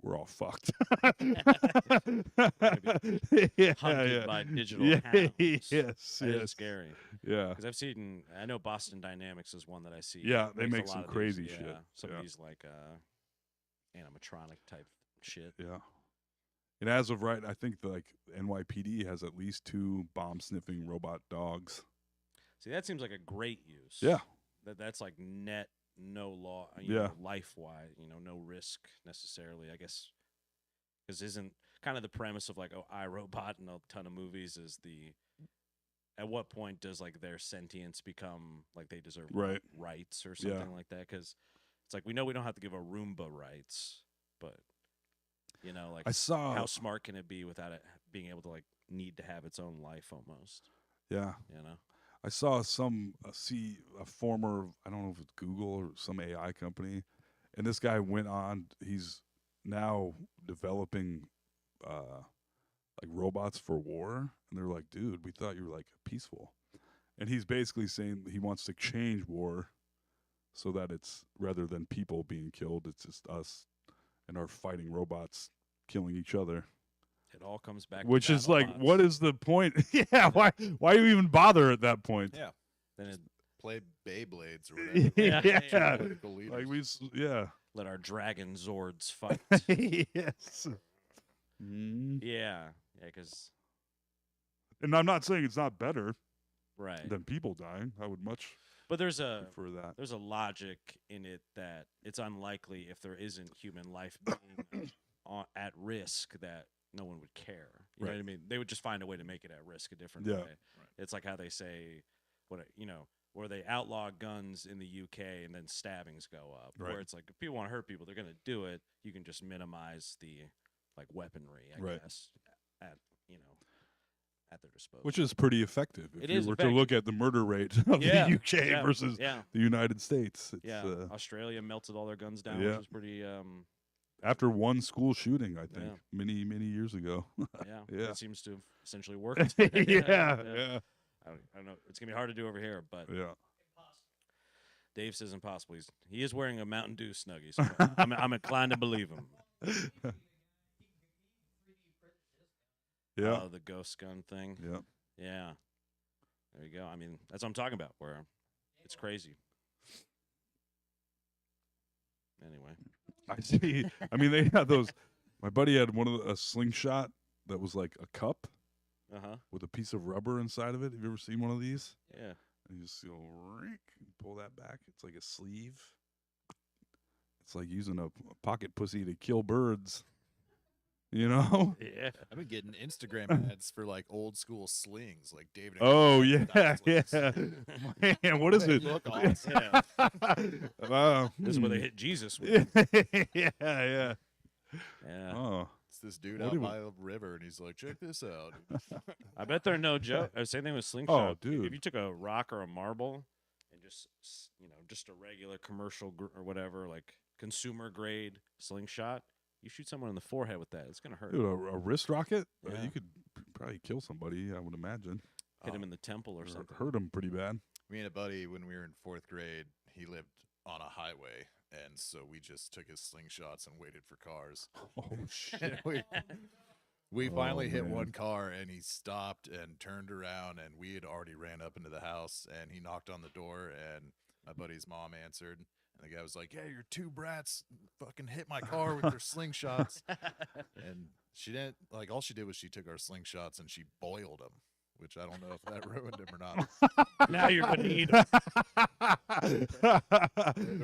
we're all fucked. Hunted by digital hounds. Yes, That is scary. Yeah. Because I know Boston Dynamics is one that I see. Yeah, they makes a make lot some of crazy these, shit. Some Yeah. of these like animatronic type shit. Yeah. And as of right, I think like NYPD has at least 2 bomb sniffing robot dogs. See, that seems like a great use. Yeah. That's like net no law, Yeah. life wise, no risk necessarily, I guess. Because isn't kind of the premise of like, iRobot and a ton of movies is at what point does like their sentience become like they deserve rights or something like that? Because it's like we know we don't have to give a Roomba rights, but like I saw how smart can it be without it being able to like need to have its own life almost? Yeah. I saw a former, I don't know if it's Google or some AI company, and this guy went on, he's now developing like robots for war, and they're like, dude, we thought you were like peaceful. And he's basically saying he wants to change war so that it's, rather than people being killed, it's just us and our fighting robots killing each other. It all comes back Which to is like, BattleBots. what is the point? Yeah, why you even bother at that point? Yeah. Then it Play Beyblades or whatever. Yeah. Political leaders. Like let our dragon Zords fight. Yes. Yeah, because And I'm not saying it's not better right. than people dying. I would much But there's a prefer that. logic in it that it's unlikely if there isn't human life being at risk that no one would care. You know what I mean? They would just find a way to make it at risk a different way. Right. It's like how they say, where they outlaw guns in the UK and then stabbings go up. Right. Where it's like if people want to hurt people, they're going to do it. You can just minimize the like weaponry, I guess, at their disposal. Which is pretty effective. If It you is were effective. to look at the murder rate of the UK versus the United States. It's, Australia melted all their guns down, yeah. which was pretty. After one school shooting, I think, many years ago. Yeah, that seems to have essentially worked. yeah. I don't know. It's gonna be hard to do over here, but yeah. Dave says impossible. He is wearing a Mountain Dew Snuggie, so I'm inclined to believe him. Yeah. Oh, the ghost gun thing. Yeah. Yeah. There you go. I mean, that's what I'm talking about. Where it's crazy. Anyway. I see. I mean, they had those. My buddy had a slingshot that was like a cup with a piece of rubber inside of it. Have you ever seen one of these? Yeah. And you just pull that back. It's like a sleeve. It's like using a pocket pussy to kill birds. Yeah. I've been getting Instagram ads for like old school slings, like David. Oh yeah, Man, what is it? Look awesome. Wow. This is where they hit Jesus with. Yeah. Oh. It's this dude out by a river, and he's like, "Check this out." I bet they're no joke. Same thing with slingshot. Oh, dude. If you took a rock or a marble and just a regular commercial or whatever, like consumer grade slingshot, you shoot someone in the forehead with that, it's gonna hurt. Dude, a wrist rocket? Yeah. You could probably kill somebody, I would imagine. Hit him in the temple or something. Hurt him pretty bad. Me and a buddy, when we were in 4th grade, he lived on a highway, and so we just took his slingshots and waited for cars. Oh shit. We finally hit man. one car, and he stopped and turned around, and we had already ran up into the house, and he knocked on the door, and my buddy's mom answered. And the guy was like, "Yeah, your 2 brats fucking hit my car with their slingshots." And she didn't, like, all she did was she took our slingshots and she boiled them, which I don't know if that ruined him or not. Now you're gonna eat them.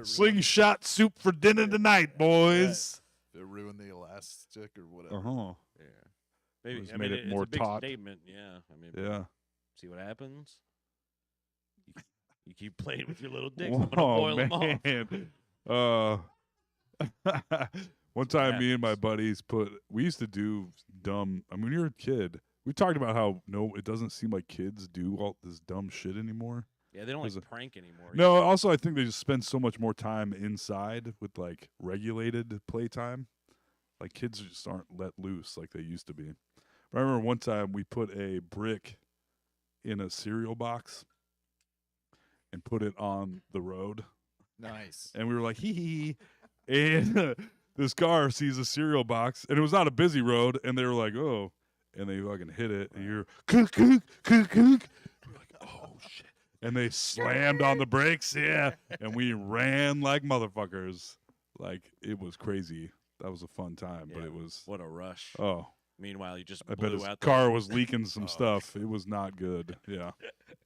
Slingshot soup for dinner tonight, boys. It ruined the elastic or whatever. Uh-huh. Yeah. Maybe Just I made mean, it it's more a big taut. statement. Yeah. I mean, Yeah. see what happens. You keep playing with your little dicks. I'm gonna Oh, boil them off. man. One time, me and my buddies we used to do dumb. I mean, when you're a kid, we talked about how it doesn't seem like kids do all this dumb shit anymore. Yeah, they don't Was like it- prank anymore. No, also I think they just spend so much more time inside with like regulated playtime. Like kids just aren't let loose like they used to be. I remember one time we put a brick in a cereal box and put it on the road, Nice. and we were like hee hee, and this car sees a cereal box, and it was not a busy road, and they were like oh, and they fucking hit it, and you're kook kook kook kook. We're like oh shit. And they slammed on the brakes, yeah, and we ran like motherfuckers. Like it was crazy. That was a fun time, but Yeah, it was What a rush. oh, Meanwhile, you just I bet blew his out the car was leaking some Oh. stuff. It was not good. Yeah.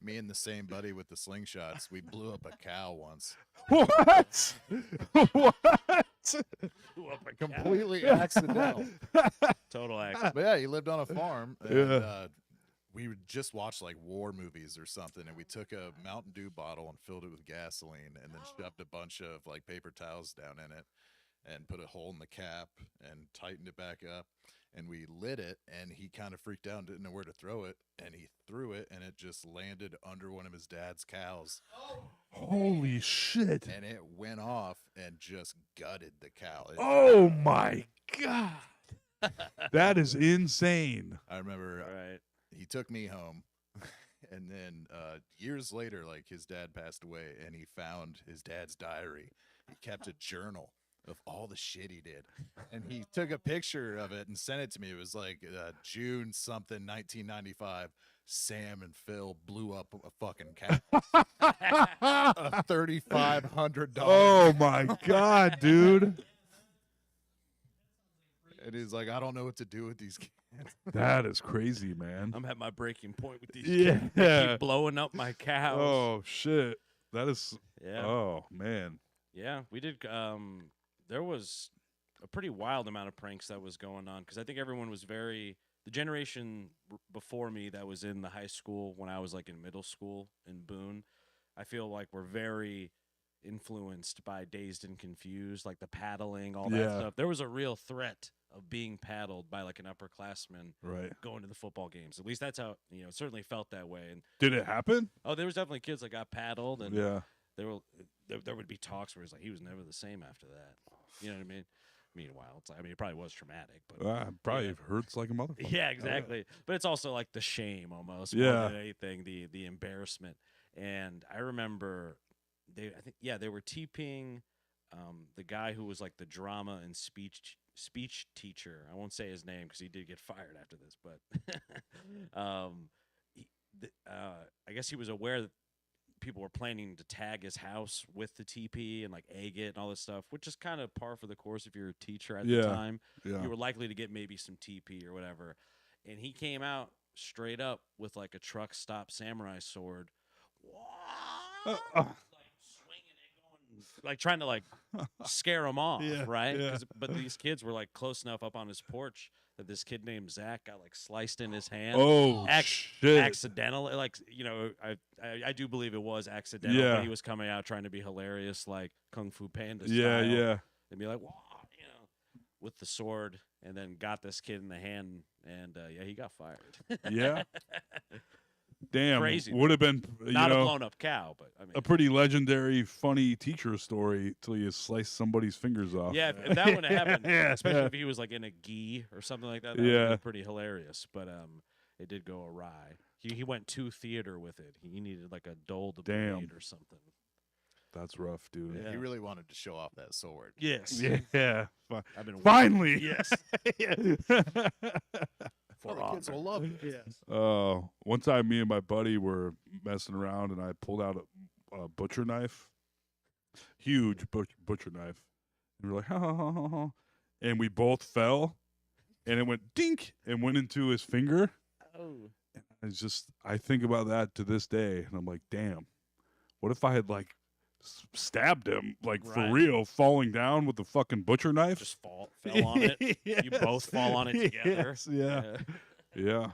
Me and the same buddy with the slingshots, we blew up a cow once. What? What? Completely accidental. total accident. But yeah, he lived on a farm, and Yeah. we would just watch like war movies or something, and we took a Mountain Dew bottle and filled it with gasoline, and then shoved a bunch of like paper towels down in it, and put a hole in the cap and tightened it back up, and we lit it, and he kind of freaked out and didn't know where to throw it, and he threw it, and it just landed under one of his dad's cows, Holy shit. and it went off and just gutted the cow. Oh my god. That is insane. I remember Right. he took me home, and then years later, like his dad passed away, and he found his dad's diary. He kept a journal of all the shit he did, and he took a picture of it and sent it to me. It was like June something 1995. Sam and Phil blew up a fucking cow. A $3,500. Oh my god, dude. And he's like, I don't know what to do with these kids. That is crazy, man. I'm at my breaking point with these Yeah. kids. They keep blowing up my cows. Oh shit. That is Yeah. oh man. Yeah, we did. There was a pretty wild amount of pranks that was going on because I think everyone was the generation before me that was in the high school when I was like in middle school in Boone. I feel like we're very influenced by Dazed and Confused, like the paddling, all that Yeah. stuff. There was a real threat of being paddled by like an upperclassman Right. going to the football games. At least that's how it certainly felt that way. And Did it happen? oh, there was definitely kids that got paddled, and Yeah. there would be talks where it's like he was never the same after that. You know what I mean? Meanwhile, it's like, it probably was traumatic, but Probably Yeah. hurts like a motherfucker. yeah, exactly. But it's also like the shame almost Yeah. more than anything, the embarrassment. And I remember they were TPing the guy who was like the drama and speech teacher. I won't say his name because he did get fired after this, but I guess he was aware that people were planning to tag his house with the TP and like egg it and all this stuff, which is kind of par for the course if you're a teacher at the Yeah. time. Yeah. You were likely to get maybe some TP or whatever. And he came out straight up with like a truck stop samurai sword. Uh, Like swinging it, going, like trying to like scare him off, Yeah, right? yeah. But these kids were like close enough up on his porch that this kid named Zach got like sliced in his hand. Oh shit. Accidentally, like I do believe it was accidental. Yeah. But he was coming out trying to be hilarious, like Kung Fu Panda Yeah, style, yeah. and be like, "Whoa," with the sword, and then got this kid in the hand, and yeah, he got fired. Yeah. Damn. Crazy. Would have been Not a blown up cow, but I mean, a pretty legendary, funny teacher story till you slice somebody's fingers off. yeah, if that would have happened, Yeah, especially yeah. if he was like in a gi or something like that, that would Yeah. have been pretty hilarious. But it did go awry. He went to theater with it. He needed like a dull to Damn. blade or something. That's rough, dude. Yeah. He really wanted to show off that sword. Yes. Yeah. I've been Finally. Yes. Oh, the kids will love it. Yes. One time, me and my buddy were messing around, and I pulled out a butcher knife, huge butcher knife, and we were like, ha ha ha ha ha, and we both fell, and it went dink and went into his finger. Oh. It's just, I think about that to this day, and I'm like, damn, what if I had like stabbed him, like for Right. real, falling down with the fucking butcher knife? Just fell on it. You both fall on it together. Yes, yeah. Yeah,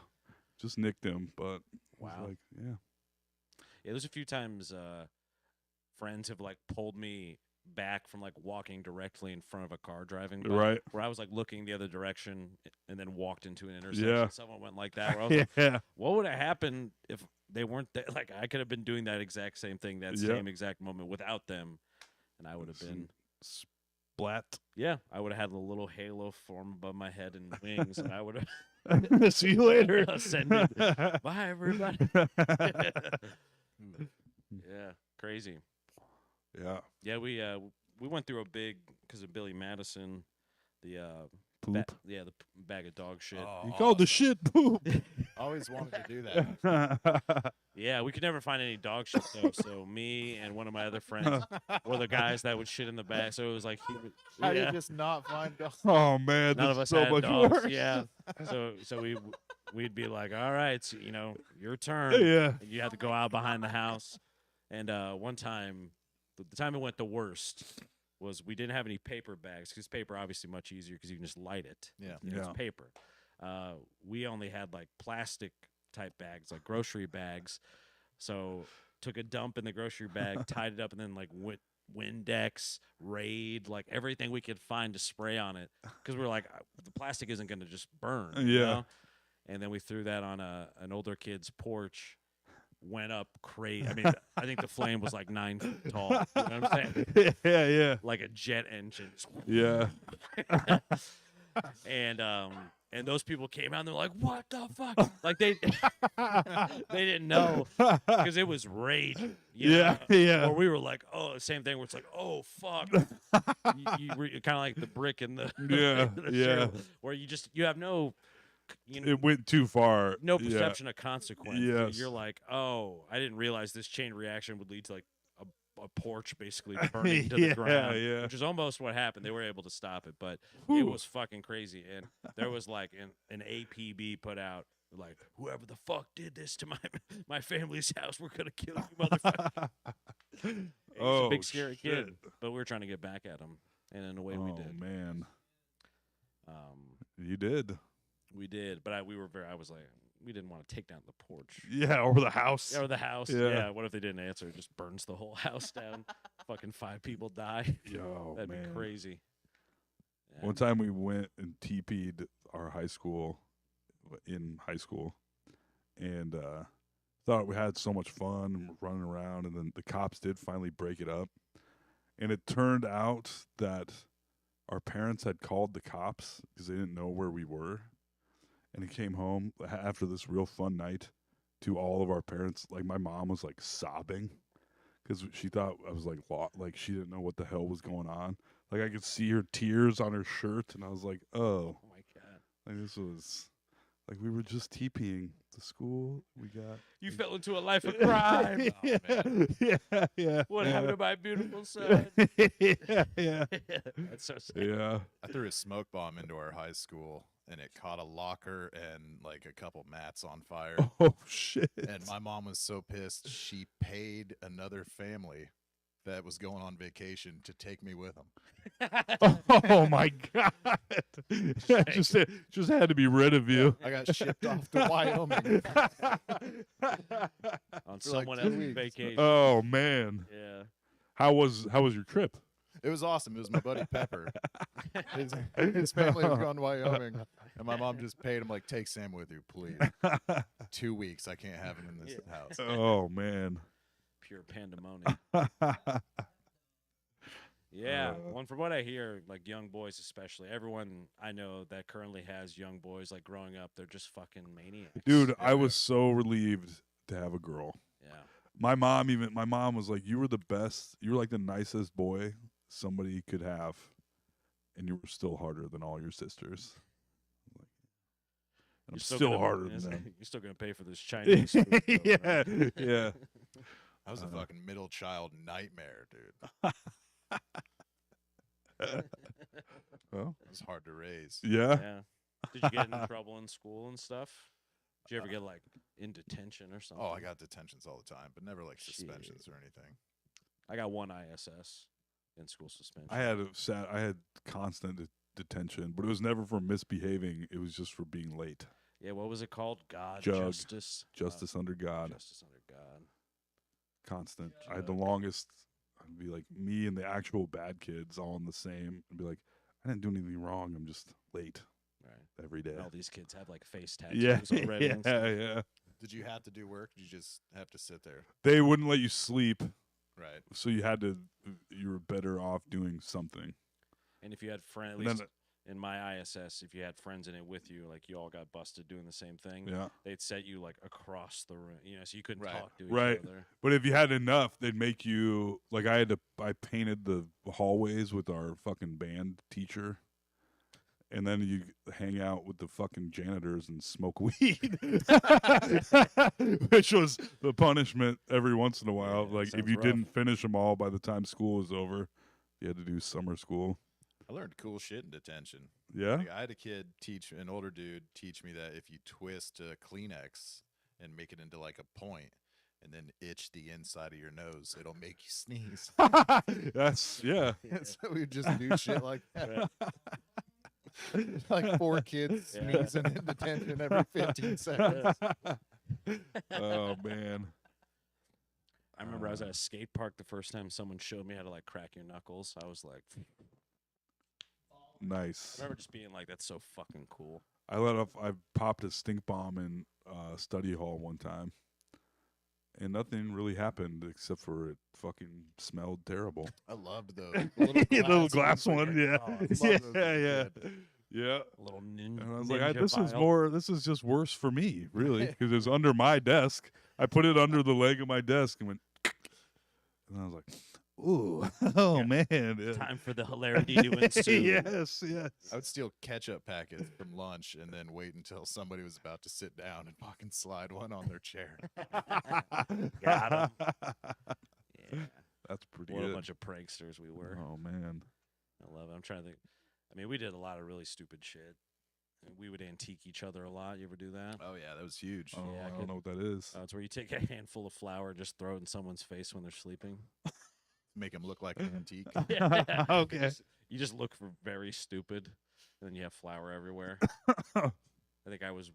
just nicked him, but it was Wow. like, yeah. Yeah, there's a few times friends have like pulled me back from like walking directly in front of a car driving by, Right. where I was like looking the other direction and then walked into an intersection. Yeah. Someone went like that. Where I was like, Yeah. what would have happened if they weren't like I could have been doing that exact same thing that Yeah. same exact moment without them, and I would have been. Splat. Yeah, I would have had a little halo form above my head and wings, and I would have See you later. ascended. Bye, everybody. Yeah, crazy. Yeah. Yeah, we went through a big because of Billy Madison, the Poop. the bag of dog shit. He called the shit poop. Always wanted to do that. Yeah, we could never find any dog shit though. So me and one of my other friends were the guys that would shit in the bag. So it was like, How do yeah, you just not find dogs? Oh man, none of that's us so had much dogs. worse. Yeah, so we'd be like, all right, so, your turn. Yeah. And you have to go out behind the house. And one time, the time it went the worst was we didn't have any paper bags because paper obviously much easier because you can just light it. Yeah. It's Yeah. paper. We only had like plastic type bags, like grocery bags. So took a dump in the grocery bag, tied it up, and then like Windex, Raid, like everything we could find to spray on it because we were like, the plastic isn't going to just burn. You Yeah. know? And then we threw that on an older kid's porch. Went up crazy. I mean, I think the flame was like 9 feet tall. You know what I'm saying? Yeah. Like a jet engine. Yeah. And those people came out and they're like, "What the fuck?" Like they didn't know because it was rage. Yeah. Yeah. Or we were like, "Oh, same thing." Where it's like, "Oh fuck," you kind of like the brick in the Yeah, the yeah. cereal, where you have no. It went too far. No Yeah. perception of consequence. Yes. You're like, oh, I didn't realize this chain reaction would lead to like a porch basically burning to Yeah, the ground. yeah. Which is almost what happened. They were able to stop it, but it Whew. was fucking crazy. And there was like an APB put out like, whoever the fuck did this to my family's house, we're gonna kill you, motherfucker. He's a big scary kid, shit. but we were trying to get back at him, and in a way we did. Man, Um, you did. we did, but I was like, we didn't want to take down the porch. Yeah, or the house. Or the house. Yeah. Yeah. What if they didn't answer? It just burns the whole house down. Fucking 5 people die. Yo, That'd man. be crazy. Yeah. One time we went and TP'd our high school in high school, and thought we had so much fun running around, and then the cops did finally break it up, and it turned out that our parents had called the cops because they didn't know where we were, and he came home after this real fun night to all of our parents. Like my mom was like sobbing because she thought I was like like she didn't know what the hell was going on. Like I could see her tears on her shirt, and I was like, oh, Oh my god. like this was like we were just TPing the school. We got You fell into a life of crime. yeah. What happened to my beautiful son? yeah. That's so sad. Yeah. I threw a smoke bomb into our high school, and it caught a locker and like a couple mats on fire. Oh shit. And my mom was so pissed, she paid another family that was going on vacation to take me with them. Oh my god. just had to be rid of you. I got shipped off to Wyoming. On For like someone 2 else's weeks. vacation. Oh man. Yeah. How was your trip? It was awesome. It was my buddy Pepper. His family was going to Wyoming, and my mom just paid him like, take Sam with you, please. 2 weeks. I can't have him in this house. Oh man. Pure pandemonium. Yeah. Well, from what I hear, like young boys especially, everyone I know that currently has young boys, like growing up, they're just fucking maniacs. Dude, I was so relieved to have a girl. Yeah. My mom was like, you were the best. You were like the nicest boy somebody could have, and you were still harder than all your sisters. And I'm still harder than them. You're still gonna pay for this Chinese food, though, Yeah, right? yeah. I was a fucking middle child nightmare, dude. Well, It was hard to raise. yeah. Yeah. Did you get in trouble in school and stuff? Did you ever get like in detention or something? Oh, I got detentions all the time, but never like suspensions Shit. or anything. I got one ISS in school suspension. I had constant detention, but it was never for misbehaving. It was just for being late. Yeah, what was it called? God, Jug. justice. Justice under God. Justice under God. Constant. I had the Jug. longest. I'd be like me and the actual bad kids all in the same. I'd be like, I didn't do anything wrong. I'm just late Right. every day. And all these kids have like face Yeah, tattoos already. yeah, and stuff. yeah. Did you have to do work? Did you just have to sit there? They wouldn't let you sleep, Right. so you were better off doing something. And if you had friends, at And then least in my ISS, if you had friends in it with you, like you all got busted doing the same thing, Yeah. they'd set you like across the room, so you couldn't Right. talk to each Right. other. But if you had enough, they'd make you like I painted the hallways with our fucking band teacher. And then you hang out with the fucking janitors and smoke weed, which was the punishment every once in a while. Yeah, Like if sounds you rough. didn't finish them all by the time school was over, you had to do summer school. I learned cool shit in detention. Yeah. Like, I had a kid an older dude teach me that if you twist a Kleenex and make it into like a point and then itch the inside of your nose, it'll make you sneeze. That's yeah. So we would just do shit like that. Like 4 kids sneezing in detention every 15 seconds. Oh man. I remember I was at a skate park the first time someone showed me how to like crack your knuckles. I was like, Nice. I remember just being like, that's so fucking cool. I popped a stink bomb in study hall one time. And nothing really happened except for it fucking smelled terrible. I loved those Little glass one, ones. yeah. Oh, I love those as a kid. Yeah. A little And I was like, ninja this is just worse for me, really, because it was under my desk. I put it under the leg of my desk and went, and I was like, ooh, oh man. Yeah. Time for the hilarity to ensue. Yes. I would steal ketchup packets from lunch and then wait until somebody was about to sit down and fucking slide one on their chair. Got him. Yeah. That's pretty What a good. bunch of pranksters we were. Oh man. I love it. I'm trying to think. I mean, we did a lot of really stupid shit. And we would antique each other a lot. You ever do that? Oh yeah, that was huge. Oh, Yeah, I don't know what that is. It's where you take a handful of flour, just throw it in someone's face when they're sleeping. Make them look like an antique. Okay. You just look for very stupid, and then you have flour everywhere. I think I was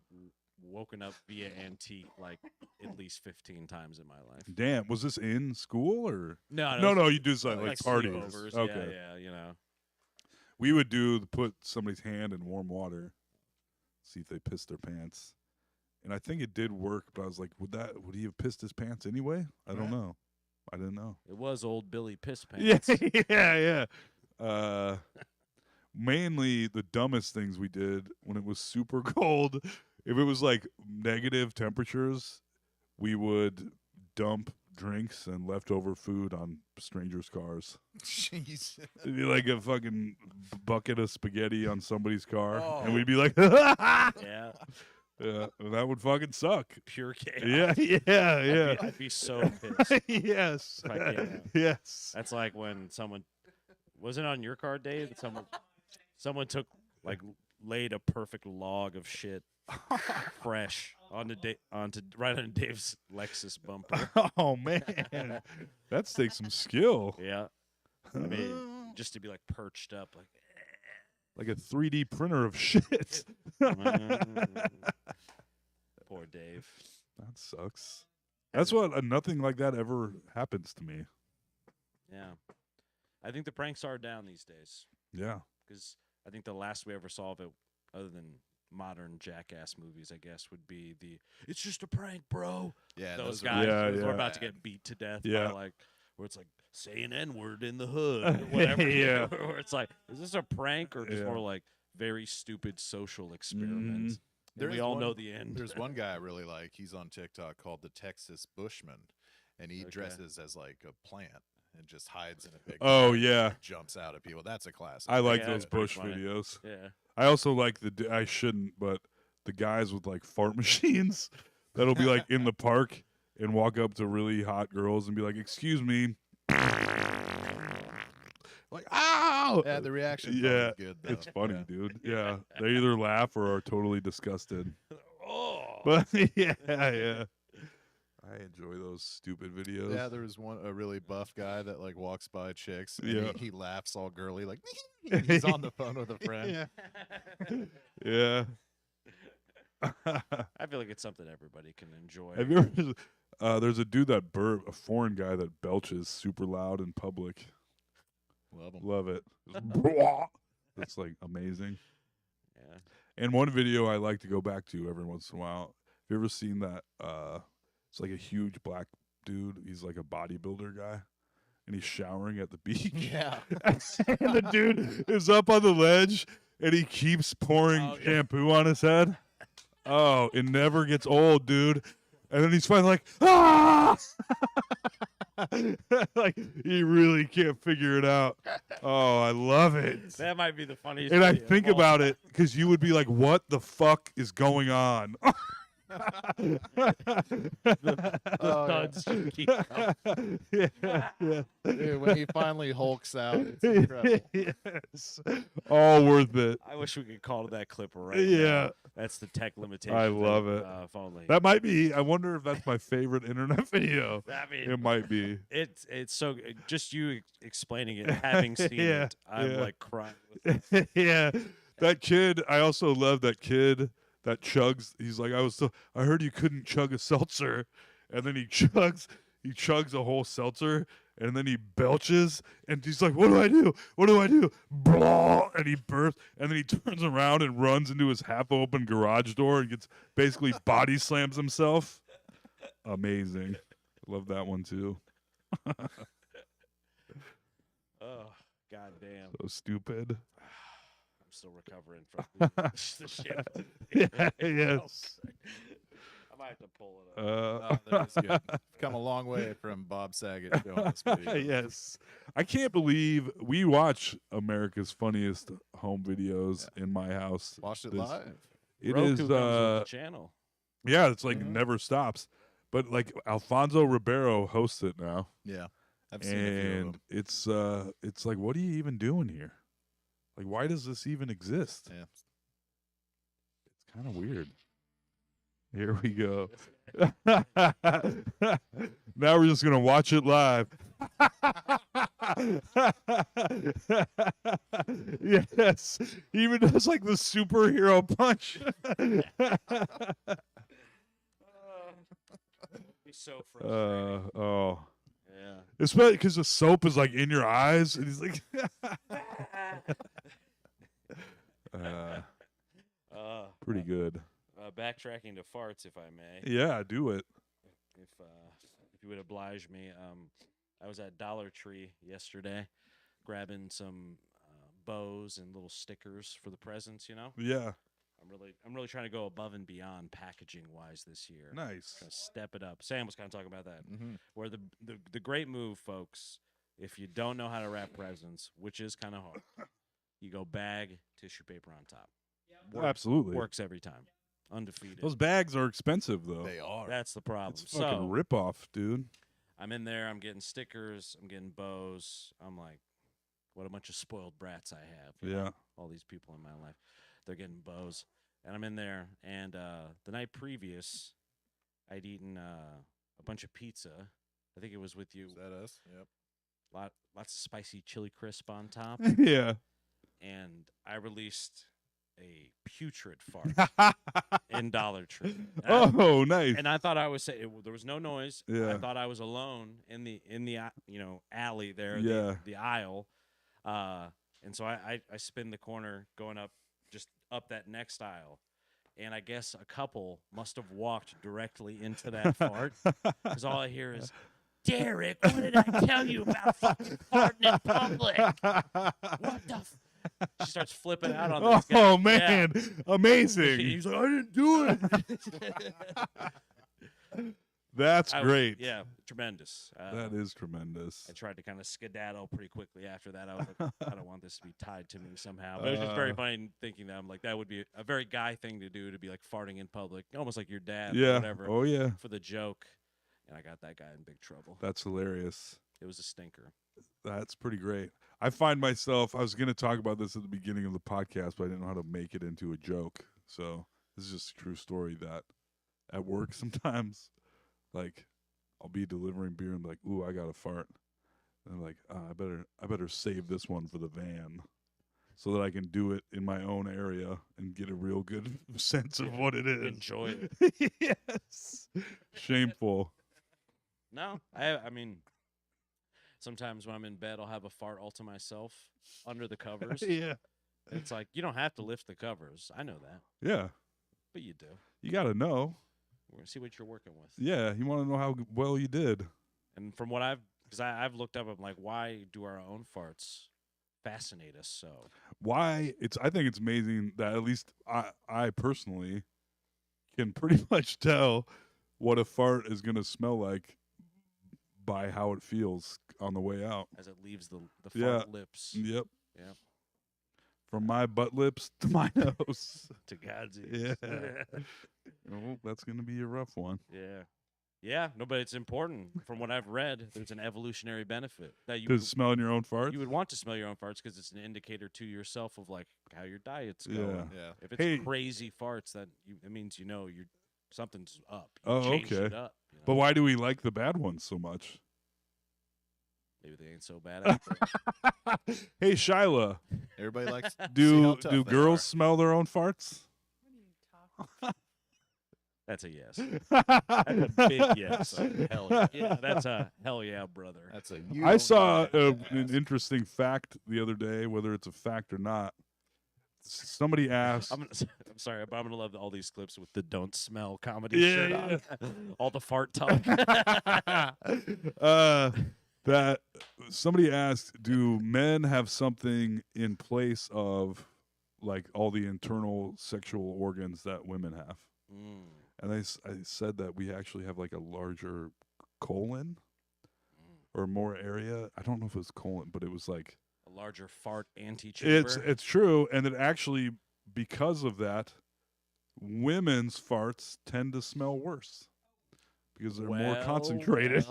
woken up via antique like at least 15 times in my life. Damn, was this in school or? No, No, you do like parties. sleepovers. Okay. Yeah. We would put somebody's hand in warm water, see if they pissed their pants. And I think it did work, but I was like, would he have pissed his pants anyway? I don't know. I didn't know. It was old Billy Piss Pants. Yeah. Mainly the dumbest things we did when it was super cold. If it was like negative temperatures, we would dump drinks and leftover food on strangers' cars. Jeez. It'd be like a fucking bucket of spaghetti on somebody's car, and Oh. we'd be like, Yeah. yeah, and that would fucking suck. Pure chaos. Yeah. I'd be so pissed. Yes. If I came out. Yes. That's like when someone wasn't on your car, Dave. That someone took laid a perfect log of shit fresh onto right on Dave's Lexus bumper. Oh man, that takes some skill. Yeah, I mean, just to be like perched up, Like a 3D printer of shit. Poor Dave. That sucks. That's what nothing like that ever happens to me. Yeah, I think the pranks are down these days Yeah. because I think the last we ever saw of it, other than modern jackass movies, I guess, would be "It's just a prank, bro." Yeah, Those are guys Yeah, who are yeah. about to get beat to death Yeah. by where it's like say an N-word in the hood or whatever. Yeah. Where it's like, is this a prank or just Yeah. more like very stupid social experiment? There We is all one- know the end. There's one guy I really like. He's on TikTok called the Texas Bushman, and he Okay. dresses as like a plant and just hides in a big. Oh, plant yeah. and jumps out at people. That's a classic. I like Yeah, those that's pretty Bush funny. videos. Yeah. I also like I shouldn't, but the guys with like fart machines that'll be like in the park and walk up to really hot girls and be like, "Excuse me." Like, ow! Yeah, the reaction. Yeah, is good. Though. It's funny, Yeah. dude. Yeah. They either laugh or are totally disgusted. Oh. But yeah. I enjoy those stupid videos. Yeah, there was a really buff guy that like walks by chicks. And Yeah. he laughs all girly, like he's on the phone with a friend. Yeah. I feel like it's something everybody can enjoy. Have you ever? There's a dude that a foreign guy that belches super loud in public. Love him. Love it. That's like amazing. Yeah. And one video I like to go back to every once in a while. Have you ever seen that? It's like a huge black dude. He's like a bodybuilder guy, and he's showering at the beach. Yeah. And the dude is up on the ledge, and he keeps pouring shampoo on his head. Oh, it never gets old, dude. And then he's finally like, ah! Like, he really can't figure it out. Oh, I love it. That might be the funniest. And I video think of all about time. it because you would be like, what the fuck is going on? Thuds just keep coming. yeah. Dude, when he finally hulks out, it's incredible. Yes. All worth it. I wish we could call that clip right Yeah. now. That's the tech limitation. I love it. If only. That might be, I wonder if that's my favorite internet video. I mean, It might be. it's so just you explaining it, having seen Yeah, it, I'm yeah. like crying. With Yeah. That kid, I also love that kid that chugs. He's like, I heard you couldn't chug a seltzer. And then he chugs a whole seltzer, and then he belches, and he's like, what do I do? What do I do? Blah! And he burps, and then he turns around and runs into his half-open garage door and gets basically body slams himself. Amazing. Love that one too. Oh, goddamn. So stupid. I'm still recovering from the shit. Yeah, yes. I might have to pull it up. Oh, that is good. Come a long way from Bob Saget showing this video. Yes. I can't believe we watch America's Funniest Home Videos in my house. Watched it This- live. It Roku is comes with the channel. yeah, it's like Mhm. never stops. But like Alfonso Ribeiro hosts it now. Yeah. I've seen a few of And them. it's like, what are you even doing here? Like, why does this even exist? Yeah. It's kind of weird. Here we go. Now we're just gonna watch it live. Yes, he even does like the superhero punch. He's so frustrating. Oh, Yeah. especially because the soap is like in your eyes, and he's like, pretty good. Backtracking to farts, if I may. Yeah, do it. If you would oblige me, I was at Dollar Tree yesterday, grabbing some bows and little stickers for the presents. You know, Yeah, I'm really trying to go above and beyond packaging wise this year. nice. Trying to step it up. Sam was kind of talking about that. Mm-hmm. Where the great move, folks, if you don't know how to wrap presents, which is kind of hard, you go bag, tissue paper on top. Absolutely. Works every time. Undefeated. Those bags are expensive though. They are. That's the problem. It's fucking So rip off, dude. I'm in there. I'm getting stickers. I'm getting bows. I'm like, what a bunch of spoiled brats I have. you know? Yeah. All these people in my life, they're getting bows, and I'm in there. And the night previous, I'd eaten a bunch of pizza. I think it was with you. Is that us? Yep. Lots of spicy chili crisp on top, Yeah. and I released a putrid fart in Dollar Tree. And I- Oh, nice. And I thought I was there was no noise. I Yeah. thought I was alone in the alley there, Yeah. the aisle, and so I spin the corner going just up that next aisle, and I guess a couple must have walked directly into that fart because all I hear is, "Derek, what did I tell you about fucking farting in public? What the?" She starts flipping out on this guy. Oh Yeah. man, amazing. He's like, "I didn't do it." That's great. Yeah, tremendous. That is tremendous. I tried to kind of skedaddle pretty quickly after that. I was like, I don't want this to be tied to me somehow. But it was just very funny thinking that I'm like, that would be a very guy thing to do, to be like farting in public, almost like your dad or Yeah. whatever, Oh yeah. for the joke. And I got that guy in big trouble. That's hilarious. It was a stinker. That's pretty great. I find myself, I was going to talk about this at the beginning of the podcast, but I didn't know how to make it into a joke. So this is just a true story that at work sometimes, like, I'll be delivering beer and be like, ooh, I got a fart. And I'm like, I better save this one for the van so that I can do it in my own area and get a real good sense of what it is. Enjoy it. Yes. Shameful. No, I mean, sometimes when I'm in bed, I'll have a fart all to myself under the covers. Yeah. It's like, you don't have to lift the covers. I know that, Yeah. but you do. You got to know. We're gonna see what you're working with. Yeah, you want to know how well you did. And from what because I've looked up, I'm like, why do our own farts fascinate us so? Why? I think it's amazing that at least I personally can pretty much tell what a fart is going to smell like by how it feels on the way out. As it leaves the Yeah. fart lips. Yep. Yep. From my butt lips to my nose. To God's ears. Yeah. Oh, that's going to be a rough one. Yeah. Yeah, no, but it's important. From what I've read, there's an evolutionary benefit that you To smelling your own farts? you would want to smell your own farts because it's an indicator to yourself of like how your diet's Yeah. going. Yeah. If it's Hey. crazy farts, it means you're something's up. Oh, Changed okay. it up. But why do we like the bad ones so much? Maybe they ain't so bad after. Hey, Shyla, Everybody likes to see do how tough they girls are. smell their own farts? That's a yes. That's a big yes. Hell yeah. Yeah, that's a hell yeah, brother. That's a I saw an an interesting fact the other day, whether it's a fact or not. Somebody asked. I'm sorry, but I'm gonna love all these clips with the "don't smell" comedy Yeah, shirt on. All the fart talk. That somebody asked, do men have something in place of like all the internal sexual organs that women have? Mm, And I said that we actually have like a larger colon or more area. I don't know if it was colon, but it was like a larger fart antechamber. it's true, and that actually because of that, women's farts tend to smell worse because they're more Well, concentrated.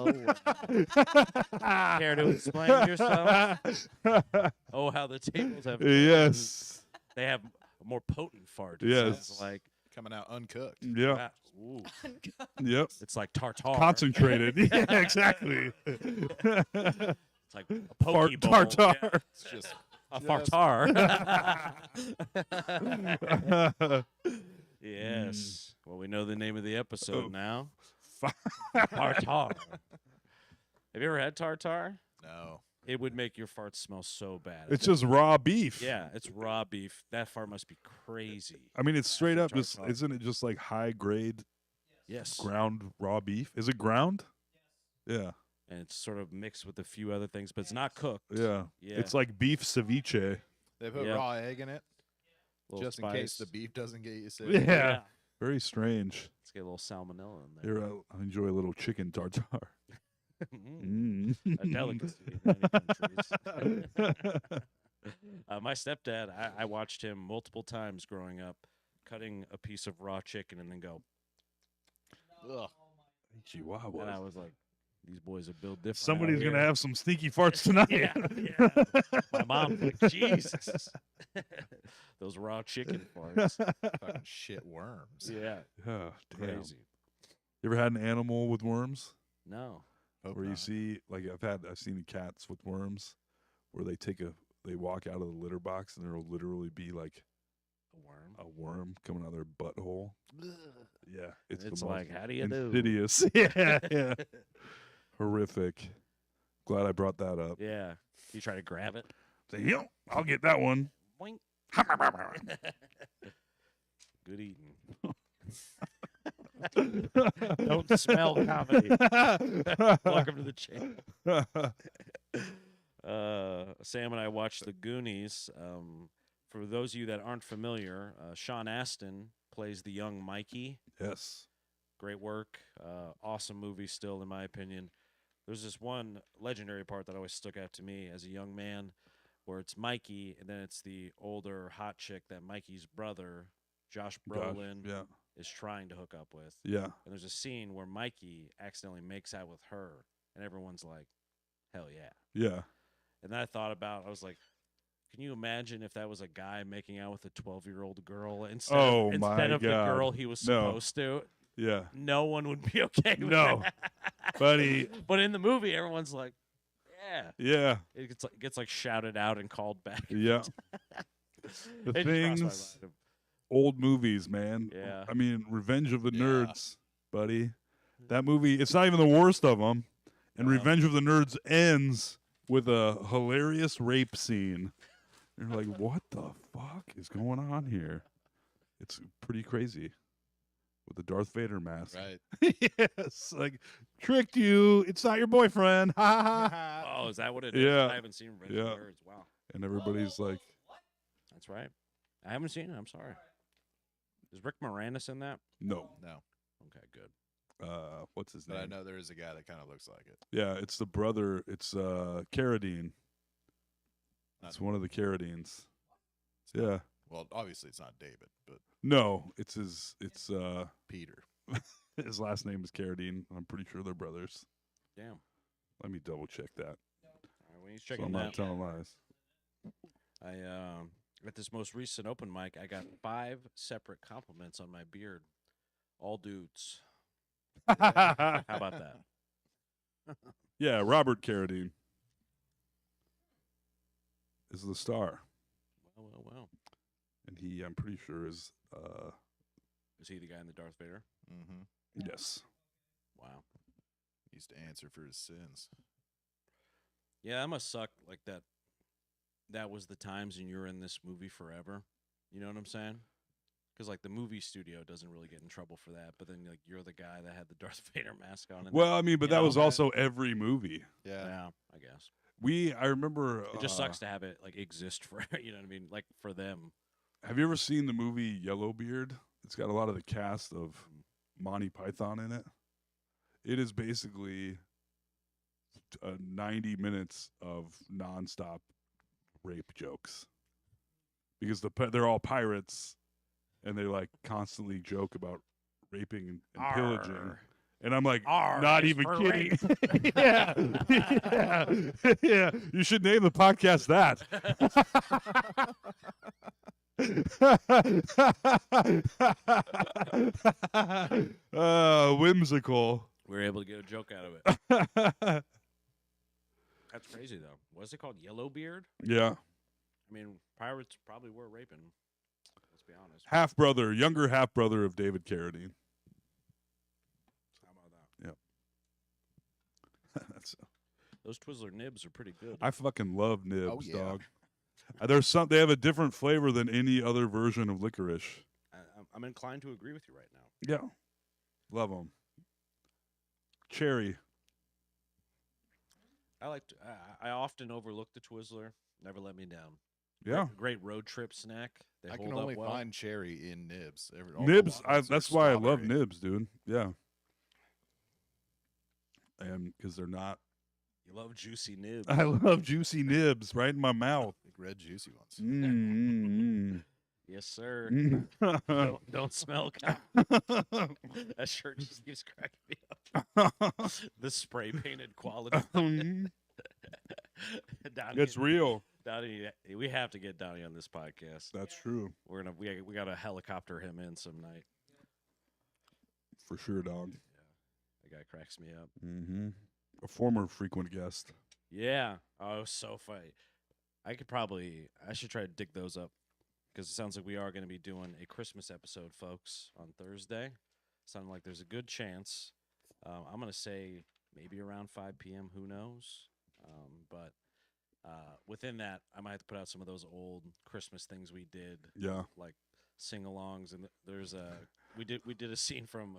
Care to explain yourself? Oh, how the tables have turned. Yes. They have a more potent fart. It Yes. sounds like coming out uncooked. Yeah. that. Ooh, Yep. it's like tartar. Concentrated. Yeah, exactly. It's like a Fart poke bowl. tartar. Yeah, It's just a Just- fartar. Yes. Well, we know the name of the episode Oh. now. Tartar. Have you ever had tartar? no. It would make your farts smell so bad. It's just raw beef. Yeah, it's raw beef. That fart must be crazy. I mean, it's straight up. After Just tartar. isn't it just like high grade Yes. ground raw beef? Is it ground? Yeah. And it's sort of mixed with a few other things, but it's not cooked. Yeah. Yeah. It's like beef ceviche. They put Yeah. raw egg in it Little just in case the spice. beef doesn't get you sick. Yeah. Very strange. Let's get a little salmonella in there. Here, I enjoy a little chicken tartar. Mm, Mm. a delicacy in many countries. My stepdad, I watched him multiple times growing up, cutting a piece of raw chicken and then go, Ugh. Chihuahua. and I was like, these boys are built different. out Somebody's going to here." have some sneaky farts tonight. Yeah, yeah. My mom's like, Jesus. Those raw chicken farts. Fucking shit worms. Yeah, Yeah, damn. crazy. You ever had an animal with worms? No. Hope Where you not. see, like I've seen cats with worms, where they walk out of the litter box and there'll literally be like A worm? a worm coming out of their butthole. Yeah, It's the most like, how do you do? insidious. Yeah, yeah, horrific. Glad I brought that up. Yeah. You try to grab it? Say, yo, I'll get that one. Boink. Good eating. Don't smell comedy. Welcome to the channel. Sam and I watched The Goonies. For those of you that aren't familiar, Sean Astin plays the young Mikey. Yes. Great work. Awesome movie still, in my opinion. There's this one legendary part that always stuck out to me as a young man where it's Mikey, and then it's the older hot chick that Mikey's brother, Josh Brolin, Yeah. is trying to hook up with. Yeah. And there's a scene where Mikey accidentally makes out with her, and everyone's like, hell yeah. Yeah. And then I thought about, I was like, can you imagine if that was a guy making out with a 12-year-old girl instead Oh, of, my instead of the God. girl he was No. supposed to? Yeah. No one would be okay with No. that. Buddy. But in the movie, everyone's like, yeah. Yeah. It gets like shouted out and called back. Yeah. The It just crossed my things, mind. old movies, man. Yeah. I mean, Revenge of the Yeah. Nerds, buddy. That movie, it's not even the worst of them. And No. Revenge of the Nerds ends with a hilarious rape scene. You're like, what the fuck is going on here? It's pretty crazy. with the Darth Vader mask. Right. Yes, like tricked you. It's not your boyfriend. Ha ha ha. Oh, is that what it is? Yeah. I haven't seen Revenge Yeah. of the Nerds. Wow. And everybody's like, That's right. I haven't seen it. I'm sorry. Is Rick Moranis in that? no. No, Okay, good. What's his but I name? know there is a guy that kind of looks like it. Yeah, it's the brother. It's Carradine. It's one of the Carradines. Yeah. Well, obviously it's not David, but No, it's his. It's Peter. his last name is Carradine. I'm pretty sure they're brothers. Damn. Let me double check that. All right, when he's So checking I'm not that, telling lies. I at this most recent open mic, I got 5 separate compliments on my beard, all dudes. How about that? Yeah, Robert Carradine is the star, Well. and he, I'm pretty sure, is Is he the guy in the Darth Vader? Mm-hmm. yes. Wow. He used to answer for his sins. Yeah, that must suck. Like that. That was the times, and you're in this movie forever. You know what I'm saying? Because like the movie studio doesn't really get in trouble for that, but then like you're the guy that had the Darth Vader mask on. And Well, I mean, but you that know, was also every movie. yeah, I guess I remember. it just sucks to have it like exist for you know what I mean, like for them. Have you ever seen the movie Yellowbeard? It's got a lot of the cast of Monty Python in it. It is basically 90 minutes of nonstop rape jokes because they're all pirates and they like constantly joke about raping and pillaging. Arr. And I'm like, R not is even for kidding. Yeah. Yeah. Yeah. You should name the podcast that. Whimsical. We were able to get a joke out of it. That's crazy though. What's it called? Yellowbeard? Yeah. I mean, pirates probably were raping. Let's be honest. Half brother, younger half brother of David Carradine. How about that? That's, Those Twizzler nibs are pretty good. I fucking love nibs, Oh, yeah. dog. They have a different flavor than any other version of licorice. I'm inclined to agree with you right now. Yeah. Love them. Cherry. I often overlook the Twizzler. Never let me down. Yeah. Great road trip snack. They I hold can only up well. find cherry in nibs. All the Nibs, ones are that's why I love strawberry. nibs, dude. Yeah. And because they're not. You love juicy nibs. I love juicy nibs right in my mouth. Big red juicy ones. Mm, Yes, sir. mm, mm. Don't smell. That shirt just keeps cracking me up. The spray painted quality. Donnie, It's real. Donnie, we have to get Donnie on this podcast. That's true. We gotta helicopter him in some night. For sure, dog. That guy cracks me up. Mm-hmm. A former frequent guest. Yeah. Oh, so funny. I should try to dig those up because it sounds like we are going to be doing a Christmas episode, folks, on Thursday. Sounding like there's a good chance. I'm going to say maybe around 5 p.m. Who knows? But within that, I might have to put out some of those old Christmas things we did, Yeah. like sing-alongs. And there's we did a scene from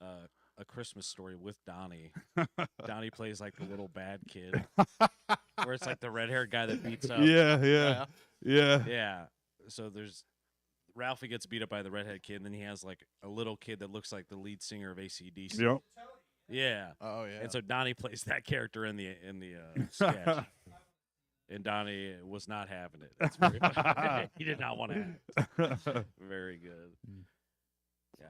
A Christmas Story with Donnie. Donnie plays like the little bad kid, where it's like the red-haired guy that beats up. Yeah. Yeah. So there's Ralphie gets beat up by the redhead kid, and then he has like a little kid that looks like the lead singer of AC/DC. Yep. Yeah. Oh yeah. And so Donnie plays that character in the sketch, and Donnie was not having it. That's very he did not want to act. Very good. God.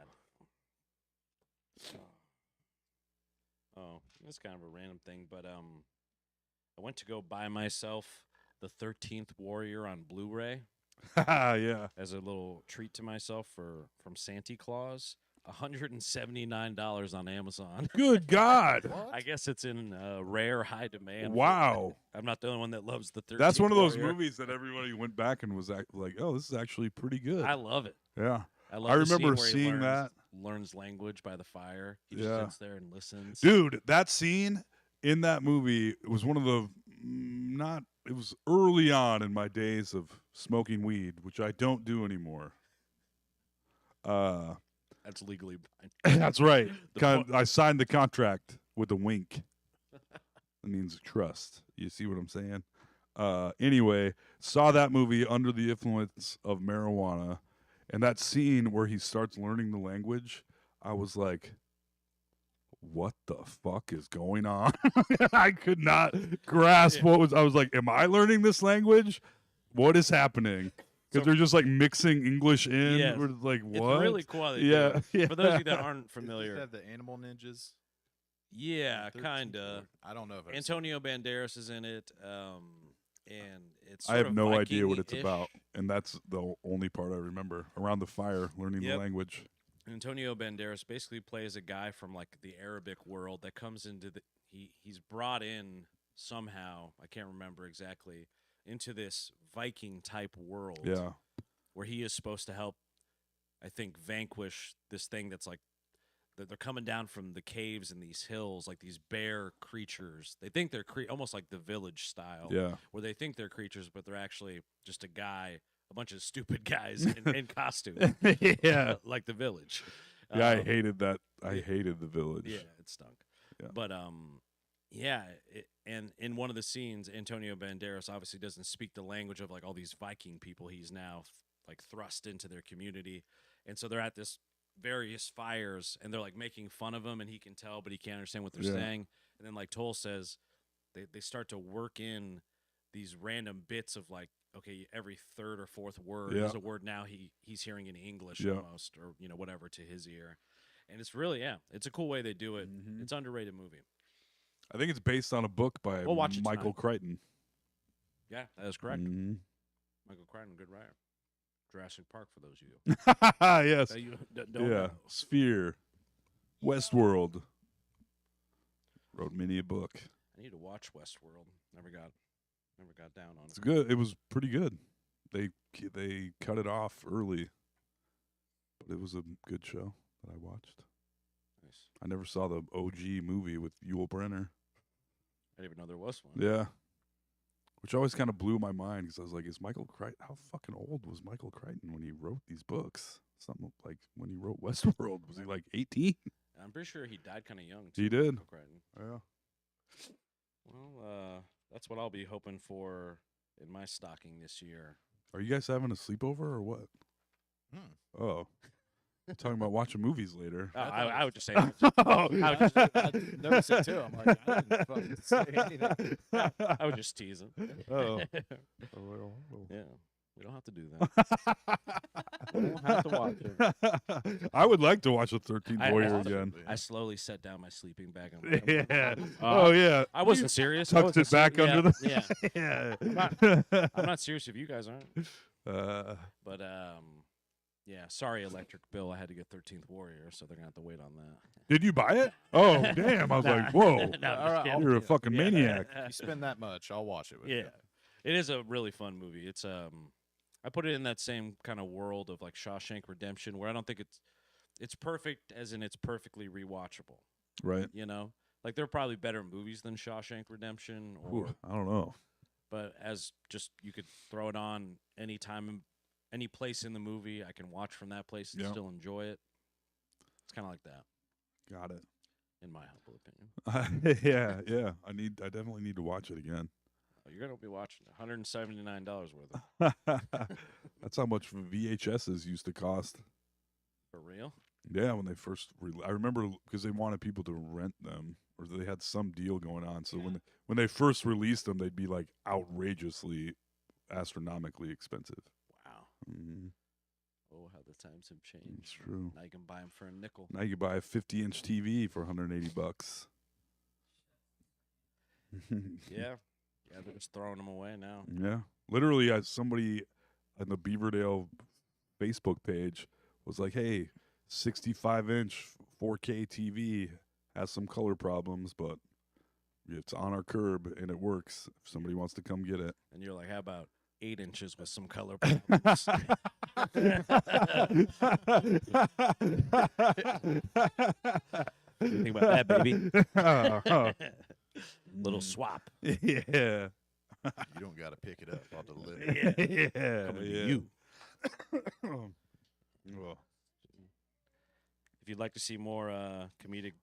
Oh, it's kind of a random thing, but I went to go buy myself the 13th Warrior on Blu-ray Yeah. as a little treat to myself from Santa Claus. $179 on Amazon. Good God. I guess it's in rare high demand. Wow. I'm not the only one that loves the 13th That's one of those Warrior. movies that everybody went back and was like, oh, this is actually pretty good. I love it. Yeah. I love I the scene remember where he seeing that. learns language by the fire. He Yeah. just sits there and listens. Dude, that scene in that movie was one of the it was early on in my days of smoking weed, which I don't do anymore. That's legally binding. That's right. The I signed the contract with a wink. It means trust. You see what I'm saying? Anyway, saw that movie under the influence of marijuana, and that scene where he starts learning the language, I was like, what the fuck is going on? I could not grasp what was. I was like, am I learning this language? What is happening? Because they're just like mixing English in. Yeah. We're like, what? It's really cool. How they do Yeah, it. yeah. For those of you that aren't Did familiar, they have the animal ninjas? yeah, 13th kind of. Ward? I don't know if I've seen Antonio Banderas is in it, and it's. I Sort have of no idea what it's Viking-ish. about, and that's the only part I remember. Around the fire, learning the Yep. language. Antonio Banderas basically plays a guy from like the Arabic world that comes into the. He's brought in somehow. I can't remember exactly into this Viking type world. Yeah, Where he is supposed to help, I think, vanquish this thing that's like they're coming down from the caves in these hills, like these bear creatures. They think they're almost like the Village style, yeah. where they think they're creatures, but they're actually just a guy, a bunch of stupid guys in costume, Yeah. like the Village. Yeah, I Um, hated that. I hated the village. Yeah, it stunk. Yeah. But yeah, and in one of the scenes, Antonio Banderas obviously doesn't speak the language of like all these Viking people. He's now like thrust into their community, and so they're at this various fires, and they're like making fun of him, and he can tell, but he can't understand what they're Yeah. saying. And then like Toll says, they start to work in these random bits of like, okay, every third or fourth word Yeah. is a word now he's hearing in English Yeah. almost, or whatever to his ear. And it's really, it's a cool way they do it. Mhm. It's an underrated movie. I think it's based on a book by We'll watch it Michael Crichton. Yeah, that is correct. Mhm. Michael Crichton, good writer. Jurassic Park, for those of you Yes. that you don't Yeah. know. Sphere. Westworld. Wrote many a book. I need to watch Westworld. Never got down on It's it. good. It was pretty good. They cut it off early, but it was a good show that I watched. Nice. I never saw the OG movie with Yul Brynner. I didn't even know there was one. Yeah. Which always kind of blew my mind because I was like, is Michael Crichton, how fucking old was Michael Crichton when he wrote these books? Something like when he wrote Westworld, was he like 18? I'm pretty sure he died kind of young, too. He did. Michael Crichton. Yeah. Well, that's what I'll be hoping for in my stocking this year. Are you guys having a sleepover or what? Hmm. Oh. You're talking about watching movies later. I would just say Oh. I noticed it too. I'm like, I didn't fucking say anything. I would just tease him. Oh. Yeah, we don't have to do that. We don't have to watch it. I would like to watch the 13th I- Warrior I- again. I slowly set down my sleeping bag. And went, Yeah. Uh, Oh yeah. I wasn't serious. Tucked it back under the. Yeah, Yeah. I'm not serious if you guys aren't. But yeah. Sorry, Electric Bill. I had to get 13th Warrior, so they're gonna have to wait on that. Did you buy it? Oh damn! I was like, whoa. No, I'm just kidding. You're a fucking Yeah. maniac. You spend that much, I'll watch it with Yeah, you. it is a really fun movie. It's I put it in that same kind of world of like Shawshank Redemption, where I don't think it's perfect, as in it's perfectly rewatchable. Right. You know, like there are probably better movies than Shawshank Redemption, or Ooh, I don't know. but as just you could throw it on any time, any place in the movie, I can watch from that place and Yeah. still enjoy it. It's kind of like that, Got it. in my humble opinion. Yeah. I definitely need to watch it again. Oh, you're gonna be watching $179 worth of That's how much VHSs used to cost. for real. Yeah, when they first, I remember because they wanted people to rent them, or they had some deal going on. So when they first released them, they'd be like outrageously, astronomically expensive. Wow. Mm-hmm. Oh, how the times have changed. It's true. Now you can buy them for a nickel. Now you can buy a 50-inch TV for $180. Yeah. Yeah, they're just throwing them away now. Yeah, literally, somebody on the Beaverdale Facebook page was like, "Hey, 65-inch 4K TV has some color problems, but it's on our curb and it works. If somebody wants to come get it." And you're like, how about 8 inches with some color problems? Think about that, baby. Little swap. Yeah. You don't got to pick it up. I'll deliver it. Yeah. Coming to yeah. you. Well, if you'd like to see more comedic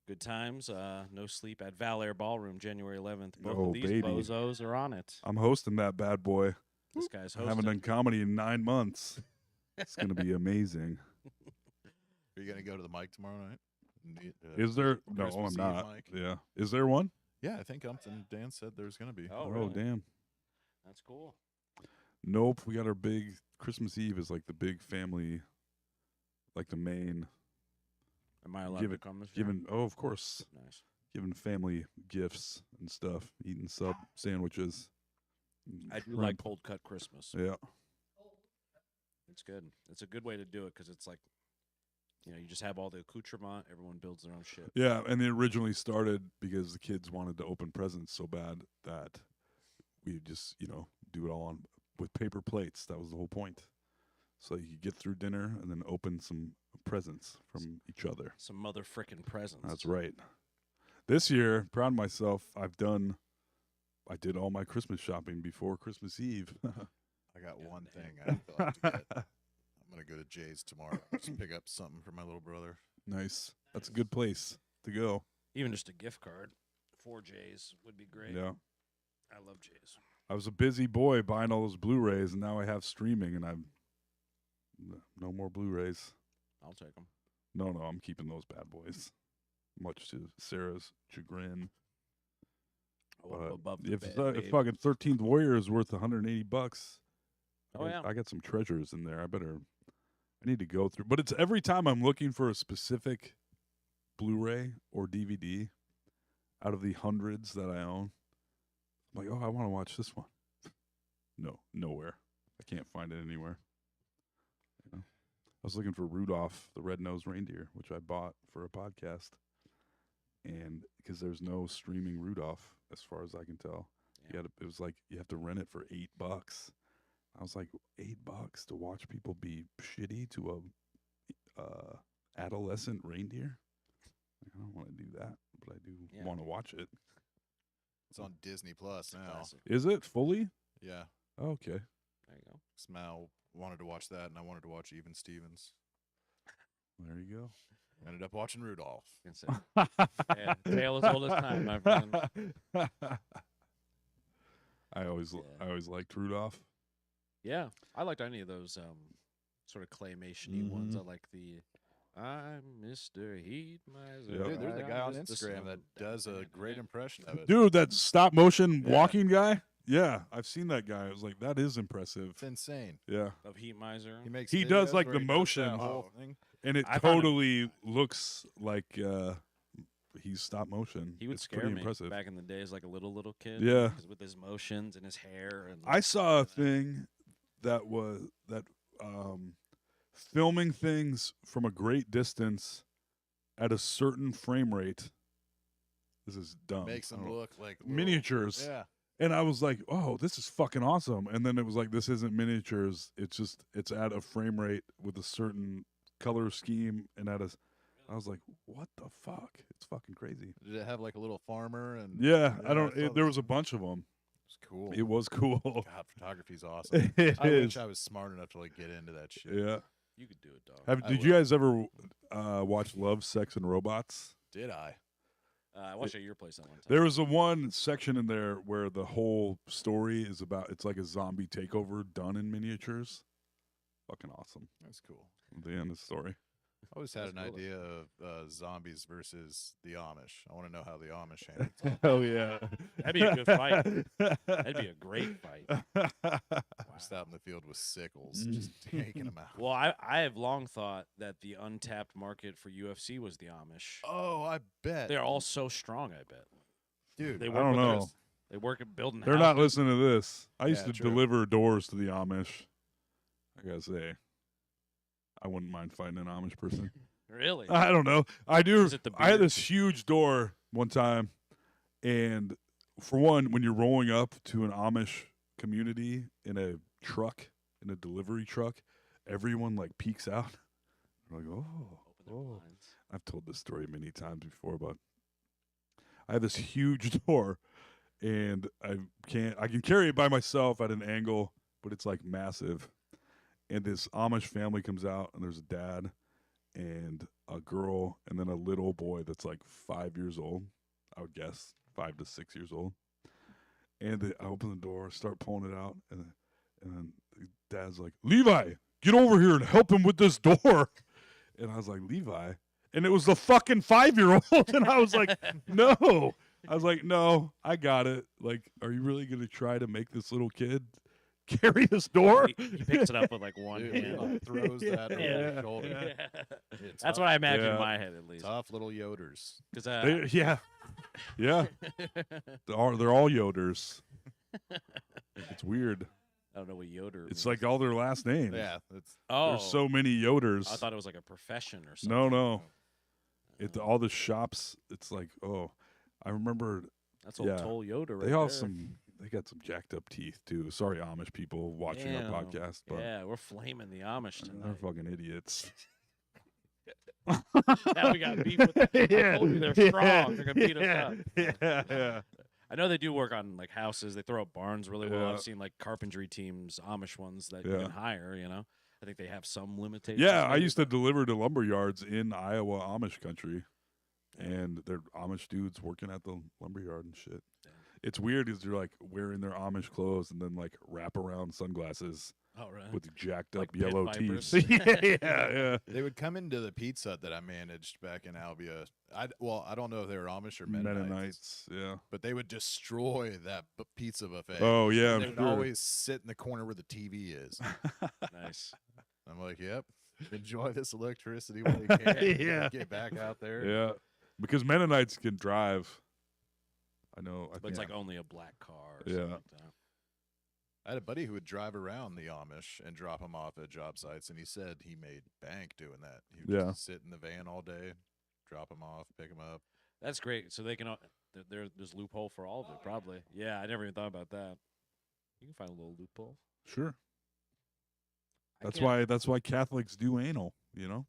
good times, No Sleep at Val Air Ballroom, January 11th. Both Oh, of these baby. bozos are on it. I'm hosting that bad boy. This guy's I haven't hosting. done comedy in 9 months. It's going to be amazing. Are you gonna go to the mic tomorrow night? Is there? No, Christmas I'm Eve not. mic? Yeah. Is there one? Yeah, I think Umpton Dan said there's gonna be. Oh, Oh, really? damn. That's cool. Nope. We got our big Christmas Eve is like the big family, like the main Am I allowed Give to it- come this year? giving. Oh, of course, Nice. giving family gifts and stuff, eating sub sandwiches. I do shrimp. like cold cut Christmas. Yeah. It's good. It's a good way to do it because it's like, you just have all the accoutrement. Everyone builds their own shit. Yeah, and it originally started because the kids wanted to open presents so bad that we just, do it all on with paper plates. That was the whole point. So you could get through dinner and then open some presents from each other. Some mother frickin' presents. That's right. This year, proud of myself, I did all my Christmas shopping before Christmas Eve. I got God one damn. thing I still have to get. I'm gonna go to Jay's tomorrow. Just pick up something for my little brother. Nice. That's a good place to go. Even just a gift card for Jay's would be great. Yeah. I love Jay's. I was a busy boy buying all those Blu-rays, and now I have streaming, and I'm no more Blu-rays. I'll take them. No, I'm keeping those bad boys. Much to Sarah's chagrin. But Above the if bed, if babe. fucking 13th Warrior is worth $180, Oh, yeah. I got some treasures in there. I need to go through. But it's every time I'm looking for a specific Blu-ray or DVD out of the hundreds that I own, I'm like, oh, I want to watch this one. No, nowhere. I can't find it anywhere. I was looking for Rudolph the Red-Nosed Reindeer, which I bought for a podcast. And because there's no streaming Rudolph, as far as I can tell. Yeah. It was like you have to rent it for $8. I was like, $8 to watch people be shitty to a adolescent reindeer? Like, I don't want to do that, but I do Yeah. want to watch it. It's on Disney Plus now. Classic. Is it fully? Yeah, Okay. There you go. Mal wanted to watch that, and I wanted to watch Even Stevens. There you Ended up watching Rudolph. Can say. go. Yeah, tale as old as time, my friend. I always liked Rudolph. Yeah, I liked any of those sort of claymation-y ones. I Mhm. like the I'm Mr. Heat Miser. Yep. Dude, there's a I'm guy on Mr. Instagram that Snow." does a great impression of it. Dude, that stop motion Yeah. walking guy? Yeah, I've seen that guy. I was like, that is impressive. It's insane. Yeah. Of Heat Miser. He makes He does, videos like, where the he does that motion. whole thing. And it I found it- totally looks like he's stop motion. He would it's scare pretty me impressive. back in the days, like a little kid. Yeah. 'cause with his motions and his hair. And I saw a thing that was filming things from a great distance at a certain frame rate. This is dumb. Makes I them don't know. look like little- Miniatures. Yeah. And I was like, oh, this is fucking awesome. And then it was like, this isn't miniatures. It's at a frame rate with a certain color scheme. And I was like, what the fuck? It's fucking crazy. Did it have like a little farmer? And Yeah, I I don't, saw there this. was a bunch of them. It's cool. It was cool. God, photography's awesome. It I is. wish I was smart enough to like get into that shit. Yeah. you could do it, dog. I Did you will. guys ever watch Love, Sex, and Robots? Did I? I watched at your place that one time. There was a one section in there where the whole story is about, it's like a zombie takeover done in miniatures. Fucking awesome. That's cool. The end of the story. I always had That's an cool. idea of zombies versus the Amish. I want to know how the Amish handle it. Hell yeah. That'd be a good fight. That'd be a great fight. Just out in the field with sickles, just taking them out. Well, I have long thought that the untapped market for UFC was the Amish. Oh, I bet. They're all so strong, I bet. Dude, They I work don't with know. those- They work at building They're not houses. listening to this. I used Yeah, to true. deliver doors to the Amish. I gotta say, I wouldn't mind fighting an Amish person. Really? I don't know. I do. Is it the I had beard? this huge door one time, and for one, when you're rolling up to an Amish community in a truck, in a delivery truck, everyone like peeks out. They're like, oh, Open their oh. blinds. I've told this story many times before, but I have this huge door, and I can carry it by myself at an angle, but it's like massive. And this Amish family comes out, and there's a dad, and a girl, and then a little boy that's like 5 years old. I would guess 5 to 6 years old. And I open the door, start pulling it out, and then Dad's like, Levi, get over here and help him with this door. And I was like, Levi? And it was the fucking 5-year-old. And I was like, no. I was like, no, I got it. Like, are you really going to try to make this little kid carry this door? He picks it up with like one Dude, hand. he throws that over Yeah. his shoulder. Yeah. Yeah, That's tough- what I imagine Yeah. in my head, at least. Tough little yoders. Because Yeah. They're all Yoders. It's weird. I don't know what Yoder It's means. like all their last names. Yeah, that's oh, There's so many Yoders. I thought it was like a profession or something. No. All the shops, it's like, oh, I remember That's old yeah. Toll Yoder right they all there. they got some jacked up teeth too. Sorry, Amish people watching Damn. our podcast, but Yeah, we're flaming the Amish they're tonight. fucking idiots. Now we got beef with them. I told you they're strong. They're gonna beat us up. Yeah. I know they do work on like houses. They throw up barns really well. Yeah. I've seen like carpentry teams, Amish ones that you Yeah. can hire. You know, I think they have some limitations. Yeah, I maybe, used to but- deliver to lumber yards in Iowa Amish country, and they're Amish dudes working at the lumber yard and shit. Yeah. It's weird because they're like wearing their Amish clothes and then like wrap around sunglasses Oh right. with jacked Like up pit yellow vipers. teeth. yeah. They would come into the pizza Hut that I managed back in Albia. I don't know if they were Amish or Mennonites, Mennonites, yeah. but they would destroy that pizza buffet. Oh yeah, they I'm would sure. always sit in the corner where the TV is. Nice. I'm like, yep, enjoy this electricity while you can. Yeah. Get back out there. Yeah, because Mennonites can drive. I know. But it's like only a black car. Or Yeah. something like that. I had a buddy who would drive around the Amish and drop them off at job sites, and he said he made bank doing that. He would Yeah. just sit in the van all day, drop them off, pick them up. That's great. So they can. There's loophole for all of it, probably. Yeah, I never even thought about that. You can find a little loophole. sure. I That's can't- why Catholics do anal. You know,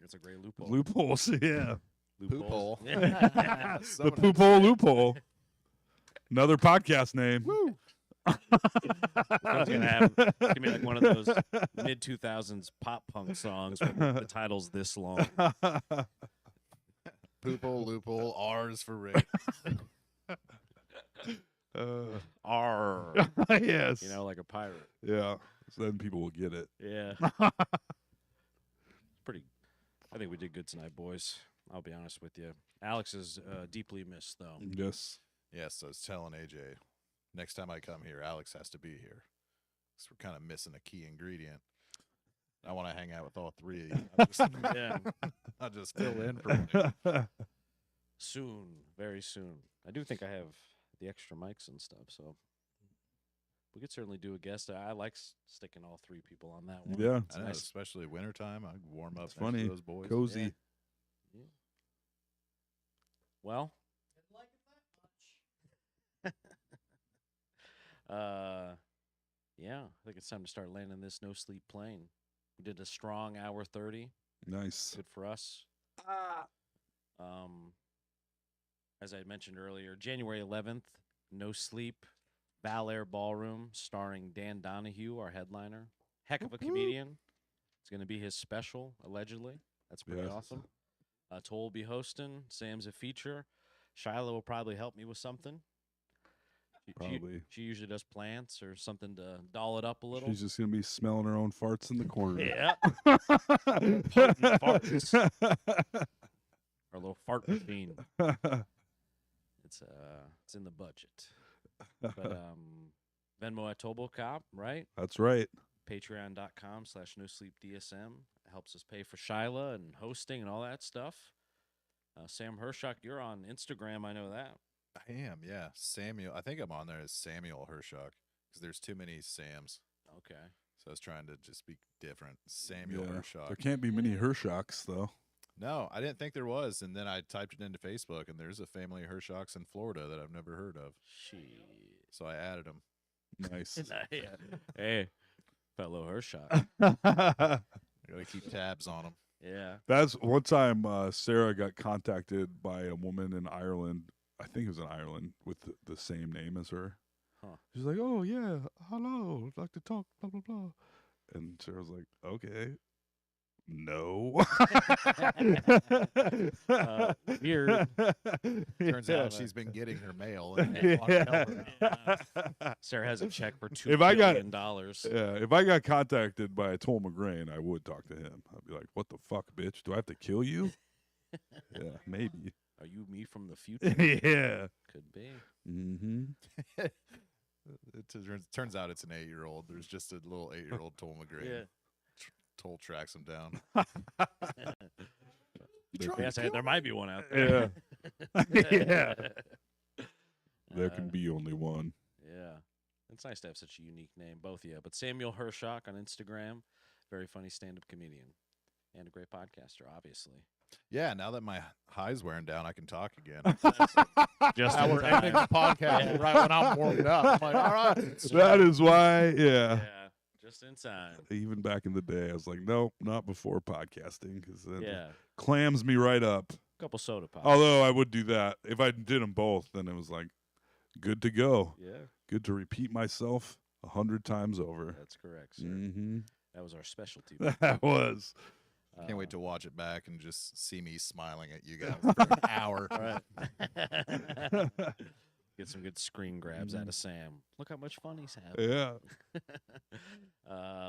It's a great loophole. loopholes. Yeah, Loophole. Loophole. the Someone had poop to hole say it. loophole. Another podcast name. Woo! Someone's gonna have give me like one of those mid 2000s pop punk songs where the title's this long. Poophole, loophole, R's for Rick. R. yes. You know, like a pirate. Yeah. So then people will get it. Yeah. Pretty. I think we did good tonight, boys. I'll be honest with you. Alex is deeply missed, though. Yes. Yes, I was telling AJ, next time I come here, Alex has to be here. 'Cause we're kind of missing a key ingredient. I want to hang out with all three of you. Yeah. I'll just fill in for you. Soon, very soon. I do think I have the extra mics and stuff, so we could certainly do a guest. I like sticking all three people on that one. Yeah. It's I know, nice. especially wintertime. I'd warm up It's next funny. to those boys. Cozy. Well, yeah, I think it's time to start landing this no sleep plane. We did a strong hour 30. Nice. Good for us. As I mentioned earlier, January 11th, No Sleep, Bel Air Ballroom, starring Dan Donahue, our headliner. Heck of a comedian. It's going to be his special, allegedly. That's pretty Yes. awesome. Toll will be hosting. Sam's a feature. Shiloh will probably help me with something. Probably. She usually does plants or something to doll it up a little. She's just gonna be smelling her own farts in the corner. Yeah. Potent farts. Our little fart machine. It's in the budget. But Venmo at Tobocop, right? That's right. Patreon.com/NoSleepDSM helps us pay for Shyla and hosting and all that stuff. Sam Hershock, you're on Instagram. I know that. I am, yeah. Samuel. I think I'm on there as Samuel Hershock because there's too many Sams. Okay. So I was trying to just be different. Samuel Yeah. Hershock. There can't be many Hershocks though. No, I didn't think there was. And then I typed it into Facebook, and there's a family of Hershocks in Florida that I've never heard of. Shit. So I added them. Nice. Yeah. Hey, fellow Hershock. I got to keep tabs on them. Yeah. That's one time Sarah got contacted by a woman in Ireland. I think it was in Ireland with the same name as her. Huh. She's like, "Oh yeah, hello, I'd like to talk, blah blah blah," and Sarah's like, "Okay." No. Weird. Turns Yeah. out she's been getting her mail. And they walked over. Sarah has a check for $2 If I got- billion dollars. Yeah, if I got contacted by Toll McGrain, I would talk to him. I'd be like, "What the fuck, bitch? Do I have to kill you?" Yeah, maybe. Are you me from the future? Yeah. Could be. Mm-hmm. Turns out it's an 8-year-old. There's just a little 8-year-old Toll McGrain. Yeah. Toll tracks him down. Yes, there might be one out there. Yeah. Yeah. There Uh, can be only one. Yeah. It's nice to have such a unique name, both of you. But Samuel Hershock on Instagram, very funny stand-up comedian and a great podcaster, obviously. Yeah, now that my high's wearing down, I can talk again. Just Now in we're time. ending the podcast right when I'm warmed up. I'm like, all right. That is why, Yeah, just in time. Even back in the day, I was like, nope, not before podcasting, because then Yeah, it clams me right up. couple soda pops. Although I would do that. If I did them both, then it was like, good to go. Yeah, Good to repeat myself 100 times over. that's correct, sir. Mm-hmm. That was our specialty. That was. Can't wait to watch it back and just see me smiling at you guys for an hour. Right. Get some good screen grabs out of Sam. Look how much fun he's having. Yeah.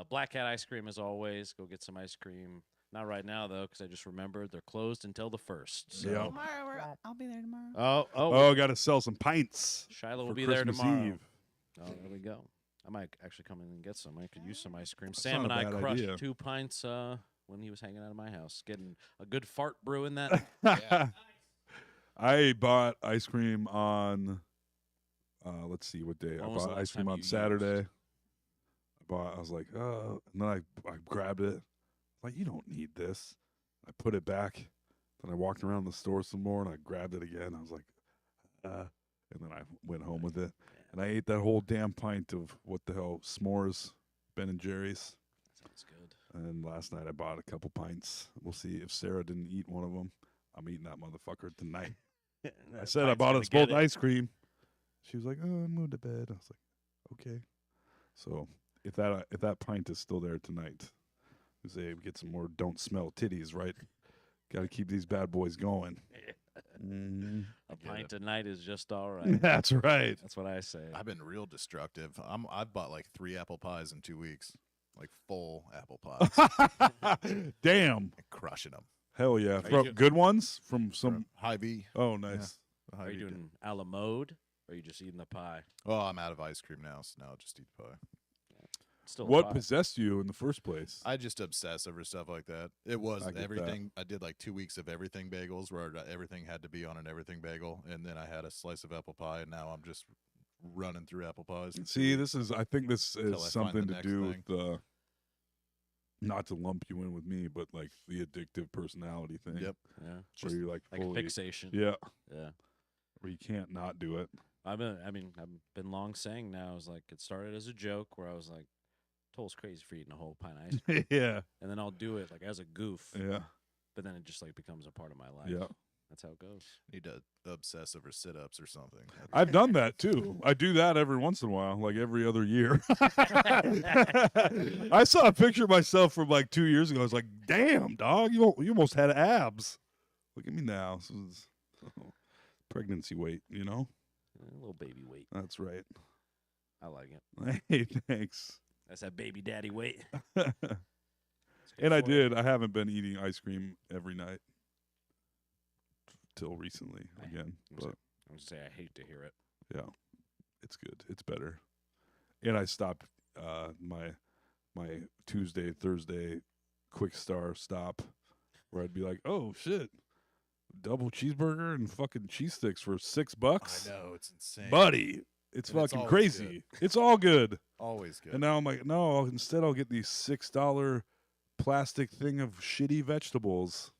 Black Cat ice cream as always. Go get some ice cream. Not right now though, because I just remembered they're closed until the 1st. So. Yeah. I'll be there tomorrow. Oh, Oh, got to sell some pints. Shiloh will for be Christmas there tomorrow. Eve. Oh, there we go. I might actually come in and get some. I could use some ice cream. That's Sam not and a I bad crushed idea. 2 pints when he was hanging out of my house, getting a good fart brew in that. I bought ice cream on, let's see what day. When I was the bought last ice cream time on you Saturday. I was like, and then I grabbed it. Like, you don't need this. I put it back. Then I walked around the store some more and I grabbed it again. I was like, and then I went home with it. And I ate that whole damn pint of what the hell, s'mores, Ben and Jerry's. Sounds good. And last night I bought a couple pints. We'll see if Sarah didn't eat one of them. I'm eating that motherfucker tonight. I said I bought us both ice cream. She was like, "Oh, I'm going to bed." I was like, "Okay." So if that pint is still there tonight, we say we get some more don't smell titties, right? Got to keep these bad boys going. Mhm. A pint a night is just all right. That's right. That's what I say. I've been real destructive. I've bought like 3 apple pies in 2 weeks, like full apple pies, Damn. crushing them. Hell yeah. you From do- good ones from some. Hy-Vee. Oh, nice. Are you doing a la mode, or are you just eating the pie? Oh, I'm out of ice cream now, so now I'll just eat the pie. Still a What pie. possessed you in the first place? I just obsess over stuff like that. It was I get that. everything. I did like 2 weeks of everything bagels where everything had to be on an everything bagel. And then I had a slice of apple pie. And now I'm just running through apple pies. See, I think this Until is I find something the to next do thing. with the, not to lump you in with me, but like the addictive personality thing. Yep. Yeah, Where just you're like, like a fully, fixation. yeah, Yeah. where you can't not do it. I've been long saying now. I was like, it started as a joke where I was like, Toll's crazy for eating a whole pint of ice cream, Yeah, and then I'll do it like as a goof, yeah, but then it just like becomes a part of my life. yeah. That's how it goes. Need to obsess over sit-ups or something. I've done that too. I do that every once in a while, like every other year. I saw a picture of myself from like 2 years ago. I was like, "Damn, dog, you almost had abs." Look at me now. This is pregnancy weight, you know. A little baby weight. That's right. I like it. Hey, thanks. That's that baby daddy weight. And I did. I haven't been eating ice cream every night till recently again. But I'm just say I hate to hear it. yeah, it's good. It's better. And I stopped my Tuesday, Thursday quick star stop where I'd be like, "Oh shit, double cheeseburger and fucking cheese sticks for $6." I know, it's insane. Buddy. It's And it's fucking always crazy. It's all good. Always good. And now I'm like, no, instead I'll get these $6 plastic thing of shitty vegetables.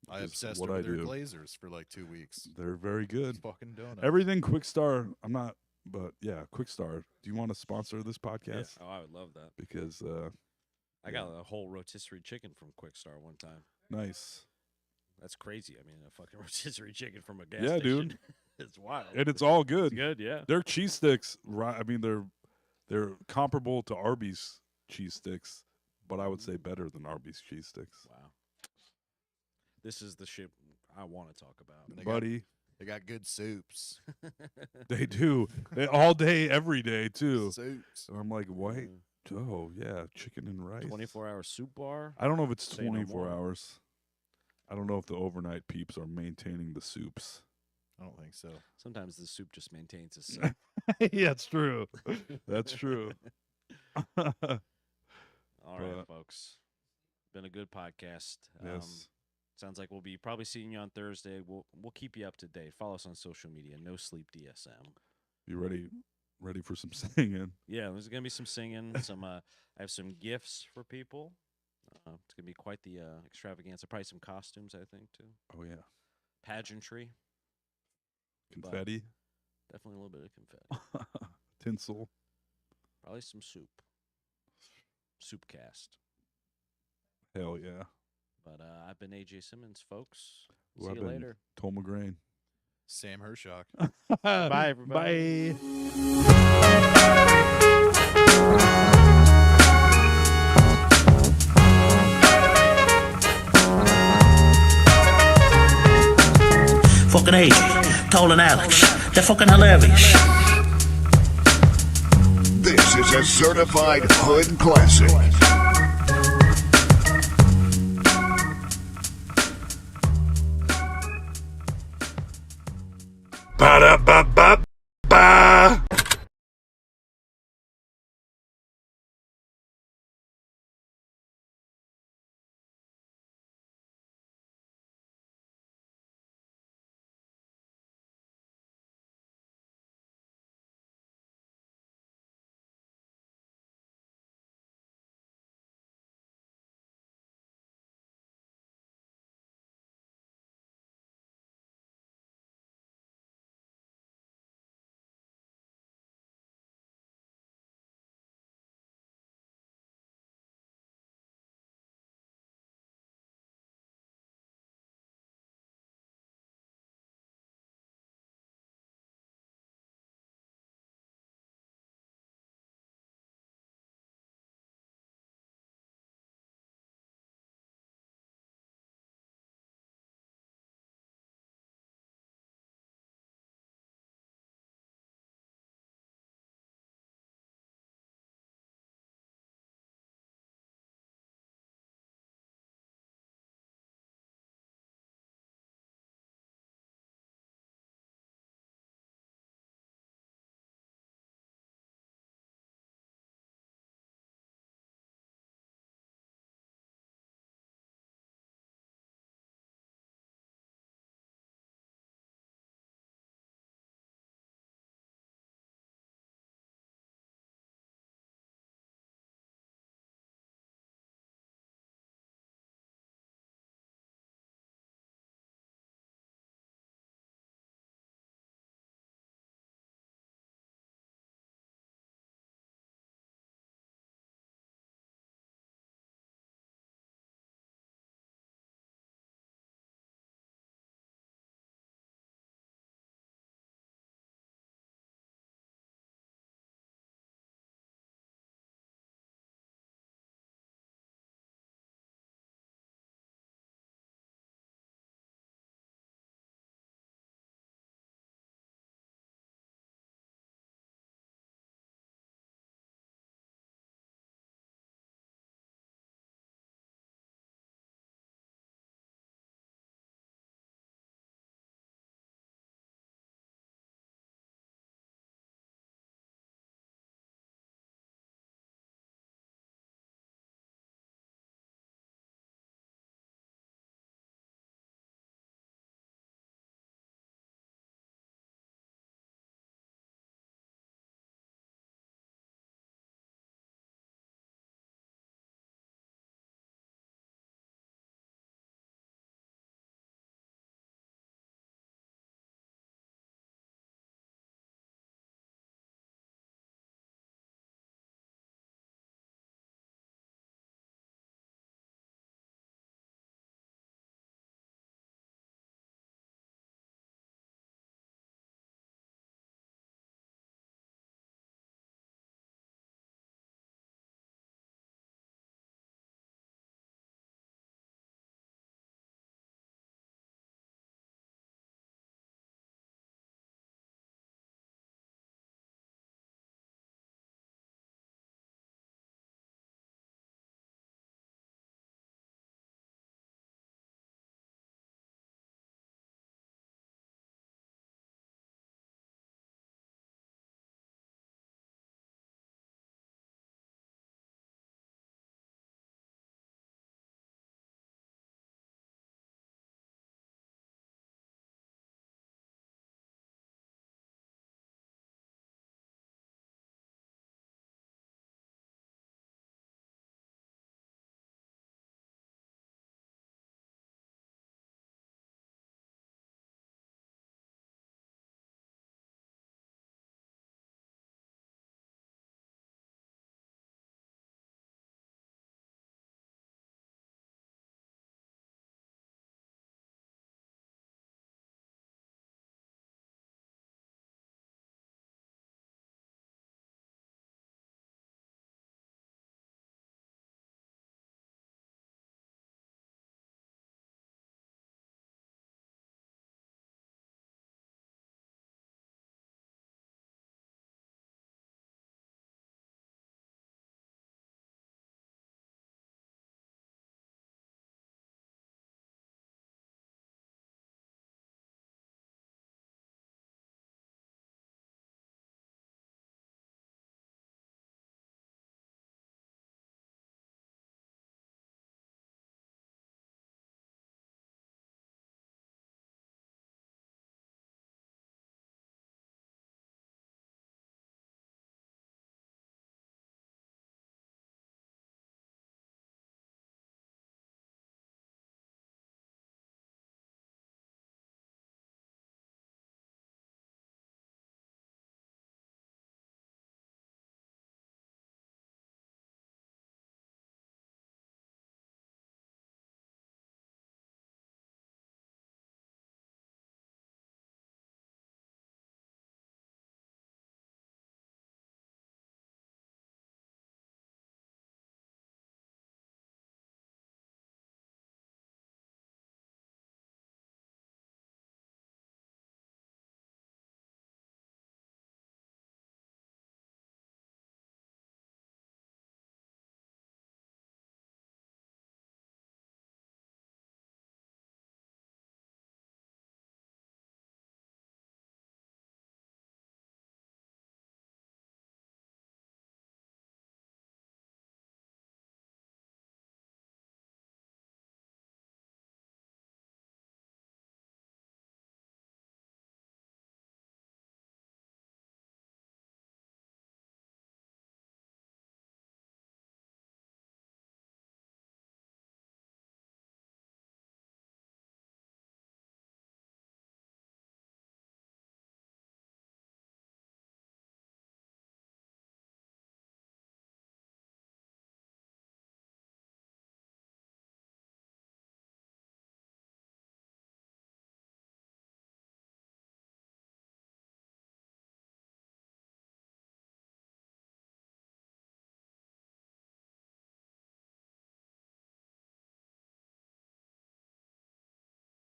I Is obsessed what over I their do. glazers for like 2 weeks. They're very good. Fucking donuts. Everything Quick Star, I'm not, but yeah, Quick Star. Do you want to sponsor this podcast? Oh, I would love that. Because I got a whole rotisserie chicken from Quick Star one time. nice. That's crazy. I mean, a fucking rotisserie chicken from a gas Yeah, station. dude. It's wild. And it's all good. It's good, yeah. Their cheese sticks, I mean, they're comparable to Arby's cheese sticks, but I would say better than Arby's cheese sticks. Wow. This is the shit I want to talk about. Buddy, They got good soups. they do. They all day, every day, too. Soups. And I'm like, what? Oh, yeah, chicken and rice. 24-hour soup bar. I don't know if it's Say no 24 more. hours. I don't know if the overnight peeps are maintaining the soups. I don't think so. Sometimes the soup just maintains itself. Yeah, it's true. That's true. All right, But- folks. Been a good podcast. Yes. Sounds like we'll be probably seeing you on Thursday. We'll keep you up to date. Follow us on social media. No Sleep DSM. You ready for some singing? Yeah, there's gonna be some singing. Some I have some gifts for people. It's gonna be quite the extravaganza. Probably some costumes, I think, too. Oh, yeah. Pageantry. Confetti, Definitely a little bit of confetti. tinsel. Probably some soup. Soup cast. Hell yeah. But I've been AJ Simmons, folks. Well, See I've you been later. Tom McGrain. Sam Hershock. Bye, everybody. Bye. Fucking AJ, Toll and Alex. They're fucking hilarious. This is a certified hood classic. Ba-da-ba-ba.